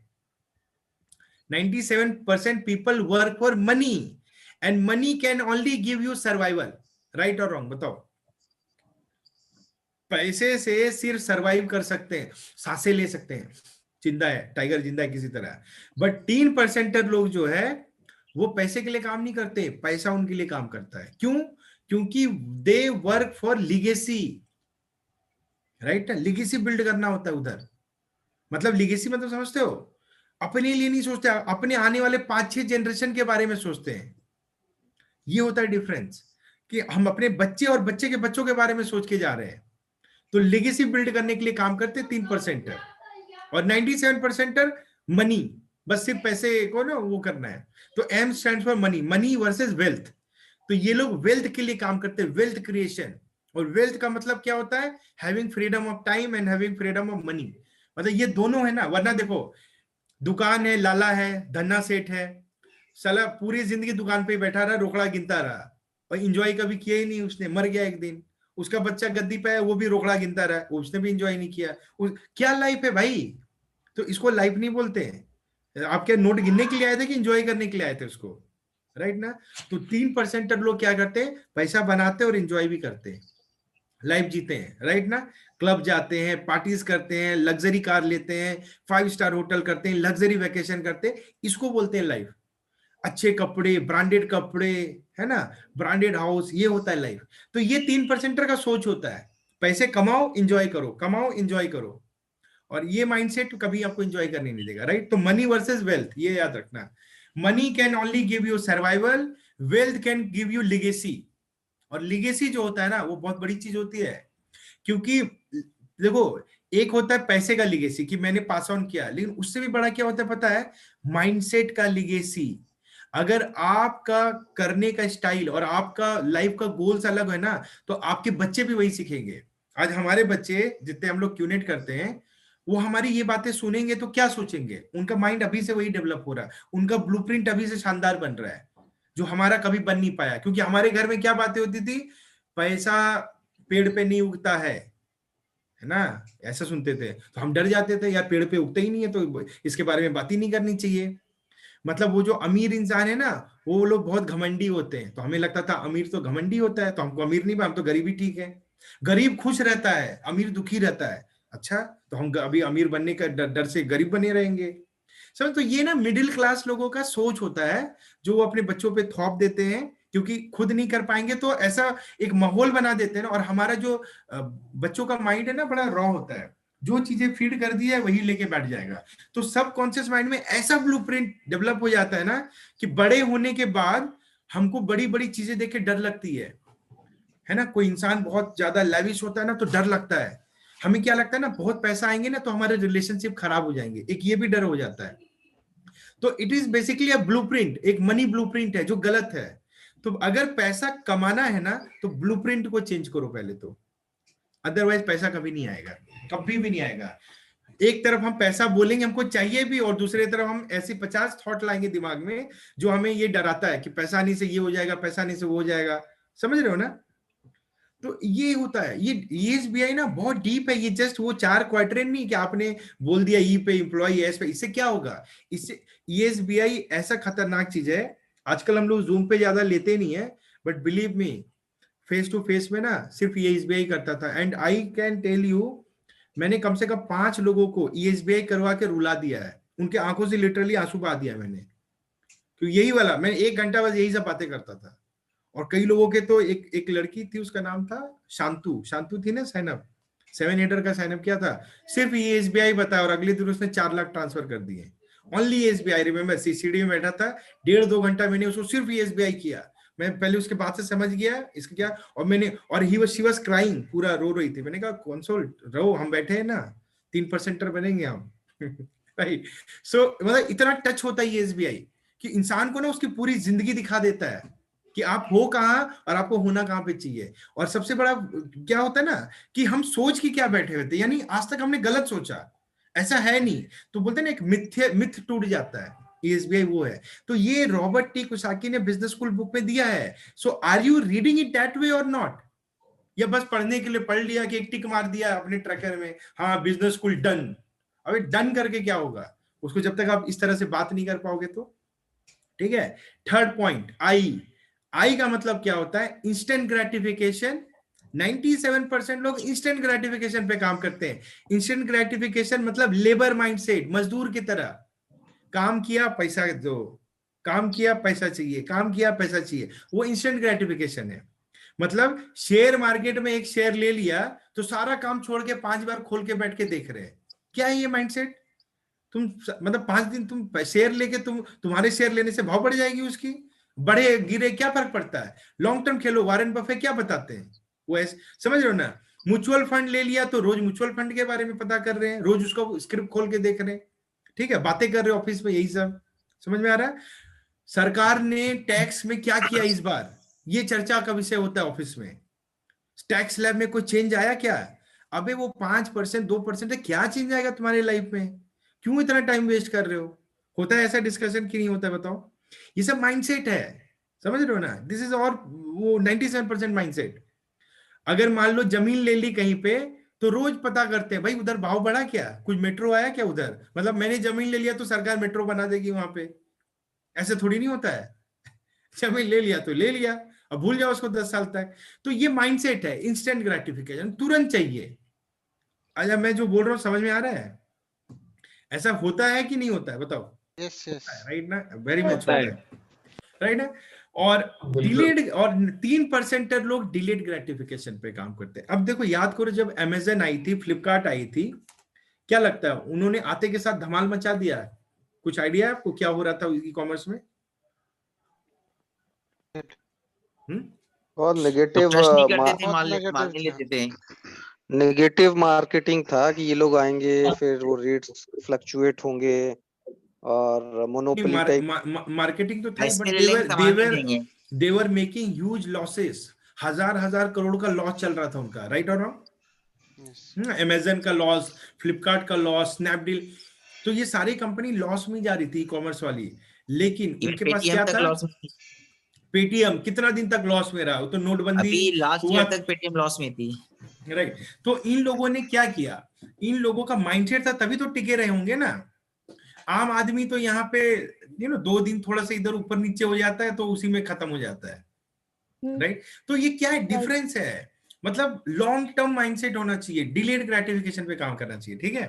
97% people work for money and money can only give you survival, right और रॉन्ग बताओ? पैसे से सिर्फ सर्वाइव कर सकते हैं, सांसें ले सकते हैं, जिंदा है, टाइगर जिंदा है किसी तरह। बट 3% लोग जो है वो पैसे के लिए काम नहीं करते, पैसा उनके लिए काम करता है। क्यों? क्योंकि they work for legacy, right. Legacy build करना होता है उधर। मतलब लीगेसी मतलब समझते हो? अपने लिए नहीं सोचते, अपने आने वाले 5-6 जनरेशन के बारे में सोचते हैं। ये होता है डिफरेंस, कि हम अपने बच्चे और बच्चे के बच्चों के बारे में सोच के जा रहे हैं। तो लीगेसी बिल्ड करने के लिए काम करते 3% और 97% मनी, बस सिर्फ पैसे को ना वो करना है। तो M stand for money, money versus wealth. तो ये लोग वेल्थ के लिए काम करते हैं, वेल्थ क्रिएशन। और वेल्थ का मतलब क्या होता है? Having freedom of time and having freedom of money. मतलब ये दोनों है ना, वरना देखो दुकान है, लाला है, धन्ना सेठ है, साला पूरी जिंदगी दुकान पे बैठा रहा, रोकड़ा गिनता रहा और एंजॉय कभी किया ही नहीं उसने, मर गया एक दिन। उसका बच्चा गद्दी पे है, वो भी रोकड़ा गिनता रहा, उसने भी एंजॉय नहीं किया। क्या लाइफ है भाई? तो इसको लाइफ नहीं बोलते हैं। आप क्या नोट गिनने के लिए आए थे कि एंजॉय करने के लिए आए थे उसको, राइट ना। तो 3% लोग क्या करते हैं? पैसा बनाते और एंजॉय भी करते हैं, लाइफ जीते हैं, राइट ना। क्लब जाते हैं, पार्टीज करते हैं, लग्जरी कार लेते हैं, 5 स्टार होटल करते हैं, लग्जरी वेकेशन करते हैं, इसको बोलते हैं लाइफ। अच्छे कपड़े, ब्रांडेड कपड़े, है ना, ब्रांडेड हाउस, ये होता है लाइफ। तो ये 3% का सोच होता है, पैसे कमाओ एंजॉय करो, कमाओ एंजॉय करो। और ये माइंडसेट कभी आपको एंजॉय करने नहीं देगा, राइट। तो मनी वर्सेस वेल्थ, ये याद रखना। Money can only give you survival, wealth can give you legacy. और लिगेसी जो होता है ना वो बहुत बड़ी चीज होती है, क्योंकि देखो एक होता है पैसे का लिगेसी कि मैंने पास ऑन किया, लेकिन उससे भी बड़ा क्या होता है पता है? माइंडसेट का लिगेसी। अगर आपका करने का स्टाइल और आपका लाइफ का गोल्स अलग है ना, तो आपके बच्चे भी वही सीखेंगे। आज हमारे बच्चे जितने हम लोग क्यूनेट करते हैं, वो हमारी ये बातें सुनेंगे तो क्या सोचेंगे? उनका माइंड अभी से वही डेवलप हो रहा है, उनका ब्लूप्रिंट अभी से शानदार बन रहा है, जो हमारा कभी बन नहीं पाया। क्योंकि हमारे घर में क्या बातें होती थी? पैसा पेड़ पे नहीं उगता है ना, ऐसा सुनते थे। तो हम डर जाते थे, यार पेड़ पे उगता ही नहीं है तो इसके बारे में बात ही नहीं करनी चाहिए। मतलब वो जो अमीर इंसान है ना, वो लोग बहुत घमंडी होते हैं। तो हमें लगता था अमीर तो घमंडी होता है, तो हमको अमीर नहीं, हम तो गरीब ही ठीक है। गरीब खुश रहता है, अमीर दुखी रहता है। अच्छा, तो हम अभी अमीर बनने का डर से गरीब बने रहेंगे। समझ? तो ये ना मिडिल क्लास लोगों का सोच होता है, जो वो अपने बच्चों पे थोप देते हैं, क्योंकि खुद नहीं कर पाएंगे तो ऐसा एक माहौल बना देते हैं ना। और हमारा जो बच्चों का माइंड है ना, बड़ा रॉ होता है, जो चीजें फीड कर दी है वही लेके बैठ जाएगा। तो सब कॉन्शियस माइंड में ऐसा ब्लूप्रिंट डेवलप हो जाता है ना, कि बड़े होने के बाद हमको बड़ी बड़ी चीजें देख के डर लगती है ना। कोई इंसान बहुत ज्यादा लैविश होता है ना, तो डर लगता है। हमें क्या लगता है ना, बहुत पैसा आएंगे ना तो हमारे रिलेशनशिप खराब हो जाएंगे, एक ये भी डर हो जाता है। तो it is basically a blueprint, एक मनी ब्लूप्रिंट है जो गलत है। तो अगर पैसा कमाना है ना तो ब्लूप्रिंट को चेंज करो पहले तो, अदरवाइज पैसा कभी नहीं आएगा, कभी भी नहीं आएगा। एक तरफ हम पैसा बोलेंगे हमको चाहिए भी, और दूसरी तरफ हम ऐसी 50 थॉट लाएंगे दिमाग में जो हमें ये डराता है कि पैसा आने से ये हो जाएगा, पैसा आने से वो हो जाएगा। समझ रहे हो ना? तो ये होता है, ये एसबीआई ना बहुत डीप है। ये जस्ट वो 4 क्वाड्रेंट नहीं कि आपने बोल दिया ई पे, एम्प्लॉय, एस पे, इससे क्या होगा? इससे एसबीआई ऐसा खतरनाक चीज है। आजकल हम लोग जूम पे ज्यादा लेते नहीं है, but believe me face to face में ना सिर्फ ये एसबीआई करता था। And I can tell you, मैंने कम से कम 5 लोगों को एसबीआई करवा के रुला दिया है, उनके आंखों से लिटरली आंसू बहा दिया मैंने। तो यही वाला, मैं 1 घंटा बस यही सब बातें करता था। और कई लोगों के तो एक लड़की थी, उसका नाम था शांतु थी ना, साइनअप 7 का साइनअप किया था, सिर्फ ये एसबीआई बताया, और अगले दिन उसने 4 लाख ट्रांसफर कर दिए। ओनली एसबीआई, रिमेंबर, सीसीडी में बैठा था 1.5-2 घंटा, मैंने उसको सिर्फ एसबीआई किया। मैं पहले उसके बात से समझ गया इसका क्या, और शी वाज क्राइंग, पूरा रो रही थी। मैंने कहा कंसोल रहो, हम बैठे हैं ना, 3% बनेंगे हम। राइट? सो मतलब इतना टच होता है एसबीआई कि इंसान को ना उसकी पूरी जिंदगी दिखा देता है कि आप हो कहाँ और आपको होना कहाँ पे चाहिए। और सबसे बड़ा क्या होता है ना कि हम सोच के क्या बैठे हुए थे, यानी आज तक हमने गलत सोचा, ऐसा है नहीं। तो बोलते हैं ना एक मिथ टूट जाता है, एसबीआई वो है। तो ये रॉबर्ट टी कियोसाकी ने बिजनेस स्कूल बुक में दिया है। So are you reading it that way और नॉट? या बस पढ़ने के लिए पढ़ लिया कि एक टिक मार दिया अपने ट्रैकर में, हाँ बिजनेस स्कूल डन। अबे डन करके क्या होगा उसको, जब तक आप इस तरह से बात नहीं कर पाओगे तो। ठीक है? थर्ड पॉइंट, आई का मतलब क्या होता है? Instant gratification. 97% लोग इंस्टेंट ग्रेटिफिकेशन पे काम करते हैं। इंस्टेंट ग्रेटिफिकेशन मतलब लेबर माइंडसेट, मजदूर की तरह, काम किया पैसा दो, काम किया पैसा चाहिए, काम किया पैसा चाहिए, वो इंस्टेंट ग्रेटिफिकेशन है। मतलब शेयर मार्केट में एक शेयर ले लिया तो सारा काम छोड़ के 5 बार खोल के बैठ के देख रहे हैं। क्या है ये माइंडसेट? तुम मतलब 5 दिन तुम शेयर लेके तुम्हारे शेयर लेने से भाव बढ़ जाएगी उसकी, बढ़े गिरे क्या फर्क पड़ता है? लॉन्ग टर्म खेलो, वारेन बफे क्या बताते हैं वो ऐसे, समझ रहे हो ना? म्यूचुअल फंड ले लिया तो रोज म्यूचुअल फंड के बारे में पता कर रहे हैं, रोज उसका स्क्रिप्ट खोल के देख रहे हैं, ठीक है, बातें कर रहे हैं ऑफिस में, यही सब समझ में आ रहा है? सरकार ने टैक्स में क्या किया इस बार, ये चर्चा का विषय होता है ऑफिस में। टैक्स स्लैब में कोई चेंज आया क्या? अबे वो 5% 2% है, क्या चेंज आएगा तुम्हारे लाइफ में? क्यों इतना टाइम वेस्ट कर रहे हो? होता है ऐसा डिस्कशन कि नहीं होता है बताओ? ये सब माइंडसेट है, समझ रहे हो ना? दिस इज और वो 97% माइंडसेट। अगर मान लो जमीन ले ली कहीं पे तो रोज पता करते हैं भाई उधर भाव बढ़ा क्या, कुछ मेट्रो आया क्या उधर, मतलब मैंने जमीन ले लिया तो सरकार मेट्रो बना देगी वहां पे, ऐसे थोड़ी नहीं होता है। जमीन ले लिया तो ले लिया, अब भूल जाओ उसको 10 साल तक। तो ये माइंडसेट है, इंस्टेंट ग्रेटिफिकेशन, तुरंत चाहिए। अच्छा मैं जो बोल रहा हूँ समझ में आ रहा है? ऐसा होता है कि नहीं होता है बताओ? यस यस, राइट ना, वेरी मच होता है, राइट ना? और डिलेड, और 3% लोग डिलेड ग्रेटिफिकेशन पे काम करते हैं। अब देखो याद करो जब अमेजन आई थी, फ्लिपकार्ट आई थी, क्या लगता है उन्होंने आते के साथ धमाल मचा दिया? कुछ आइडिया है आपको क्या हो रहा था ई कॉमर्स में? और नेगेटिव नेगेटिव मार्केटिंग था कि ये लोग आएंगे फिर वो रेट्स फ्लक्चुएट होंगे और मोनोपोली टाइप मार्केटिंग तो था, but they were making huge losses, हजार करोड़ का लॉस चल रहा था उनका, राइट और रॉन्ग? अमेजन का लॉस, फ्लिपकार्ट का लॉस, स्नैपडील, तो ये सारी कंपनी लॉस में जा रही थी कॉमर्स वाली। लेकिन उनके पास क्या था? पेटीएम कितना दिन तक लॉस में रहा? वो तो नोटबंदी लास्ट ईयर तक पेटीएम लॉस में थी, राइट? तो इन लोगों ने क्या किया? इन लोगों का माइंडसेट था, तभी तो टिके रहे होंगे ना। आम आदमी तो यहाँ पे 2 दिन थोड़ा सा इधर ऊपर नीचे हो जाता है तो उसी में खत्म हो जाता है, राइट? तो ये क्या है डिफरेंस है? मतलब लॉन्ग टर्म माइंडसेट होना चाहिए, डिलेड ग्रेटिफिकेशन पे काम करना चाहिए, ठीक है?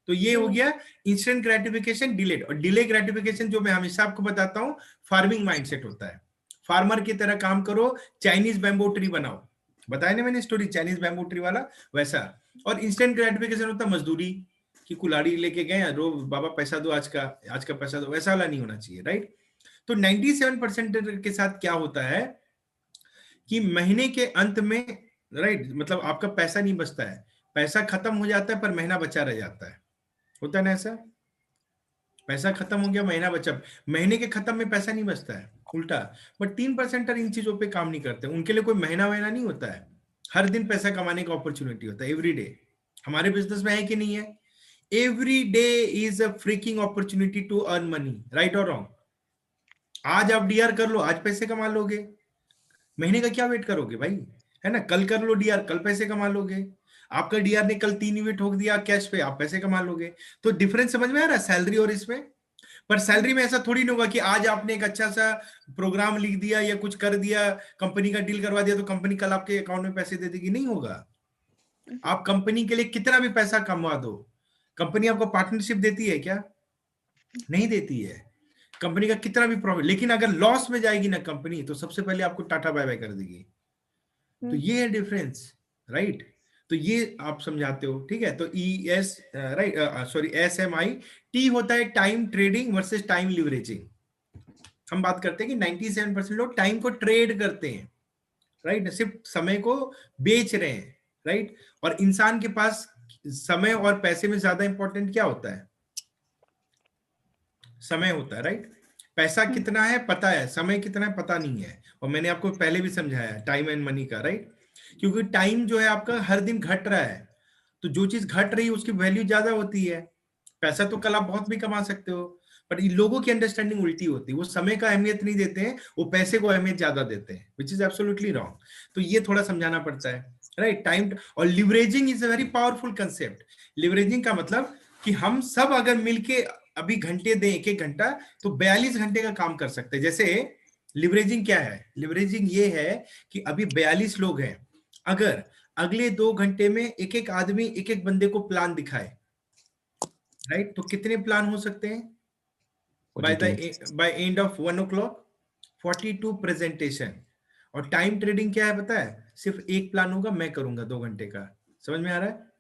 तो ये हो गया इंस्टेंट ग्रेटिफिकेशन, डिलेड। और डिले ग्रेटिफिकेशन जो मैं हमेशा आपको बताता हूँ, फार्मिंग माइंडसेट होता है। फार्मर की तरह काम करो, चाइनीज बैम्बू ट्री बनाओ, बताया ना मैंने स्टोरी चाइनीज बैम्बू ट्री वाला, वैसा। और इंस्टेंट ग्रेटिफिकेशन होता है मजदूरी की, कुल्हाड़ी लेके गए रो बाबा पैसा दो, आज का पैसा दो, वैसा वाला नहीं होना चाहिए, राइट? तो 97% के साथ क्या होता है कि महीने के अंत में, राइट, मतलब आपका पैसा नहीं बचता है, पैसा खत्म हो जाता है पर महीना बचा रह जाता है, होता है ना ऐसा? पैसा खत्म हो गया, महीना बचा, महीने के खत्म में पैसा नहीं बचता है, उल्टा। बट 3% इन चीजों पे काम नहीं करते, उनके लिए कोई महीना वहीना नहीं होता है, हर दिन पैसा कमाने का अपॉर्चुनिटी होता है, एवरी डे। हमारे बिजनेस में है कि नहीं है? Every day is a freaking opportunity to earn money, right और रॉन्ग? आज आप डीआर कर लो, आज पैसे कमा लोगे, महीने का क्या वेट करोगे भाई, है ना? कल कर लो डीआर, कल पैसे कमा लोगे। आपका डीआर ने कल 3 यूनिट ठोक दिया कैश पे, आप पैसे कमा लोगे। तो डिफरेंस समझ में आ रहा है सैलरी और इसमें? पर सैलरी में ऐसा थोड़ी नहीं होगा कि आज आपने एक अच्छा सा प्रोग्राम लिख दिया या कुछ कर दिया, कंपनी का डील करवा दिया, तो कंपनी कल आपके अकाउंट में पैसे दे देगी, नहीं होगा। आप कंपनी के लिए कितना भी पैसा कमवा दो, कंपनी आपको पार्टनरशिप देती है क्या? नहीं देती है। कंपनी का कितना भी प्रॉफिट, लेकिन अगर लॉस में जाएगी ना कंपनी, तो सबसे पहले आपको टाटा बाय बाय कर देगी। तो ये है डिफरेंस, राइट? तो ये आप समझाते हो, ठीक है? तो ES right, sorry SMI, T होता है time trading versus time leveraging. हम बात करते हैं कि 97% लोग टाइम को ट्रेड करते हैं, राइट? सिर्फ समय को बेच रहे हैं, राइट? और इंसान के पास समय और पैसे में ज्यादा इंपॉर्टेंट क्या होता है? समय होता है, राइट? पैसा कितना है पता है, समय कितना है पता नहीं है। और मैंने आपको पहले भी समझाया टाइम एंड मनी का, राइट? क्योंकि टाइम जो है आपका हर दिन घट रहा है, तो जो चीज घट रही है उसकी वैल्यू ज्यादा होती है। पैसा तो कल आप बहुत भी कमा सकते हो, पर इन लोगों की अंडरस्टैंडिंग उल्टी होती है, वो समय का अहमियत नहीं देते हैं, वो पैसे को अहमियत ज्यादा देते हैं, विच इज एब्सोल्युटली रॉन्ग। तो ये थोड़ा समझाना पड़ता है, राइट? टाइम और leveraging is a very powerful concept. Leveraging का मतलब कि हम सब अगर मिलके अभी घंटे दें, 1-1 घंटा, तो 42 घंटे का काम कर सकते हैं। जैसे लिवरेजिंग क्या है? लिवरेजिंग ये है कि अभी 42 लोग हैं, अगर अगले 2 घंटे में एक आदमी एक बंदे को प्लान दिखाए, राइट? तो कितने प्लान हो सकते हैं? By end of 1 o'clock 42 presentation. और टाइम ट्रेडिंग क्या है पता है? सिर्फ एक प्लान होगा, मैं करूंगा 2 घंटे का। समझ में आ रहा है?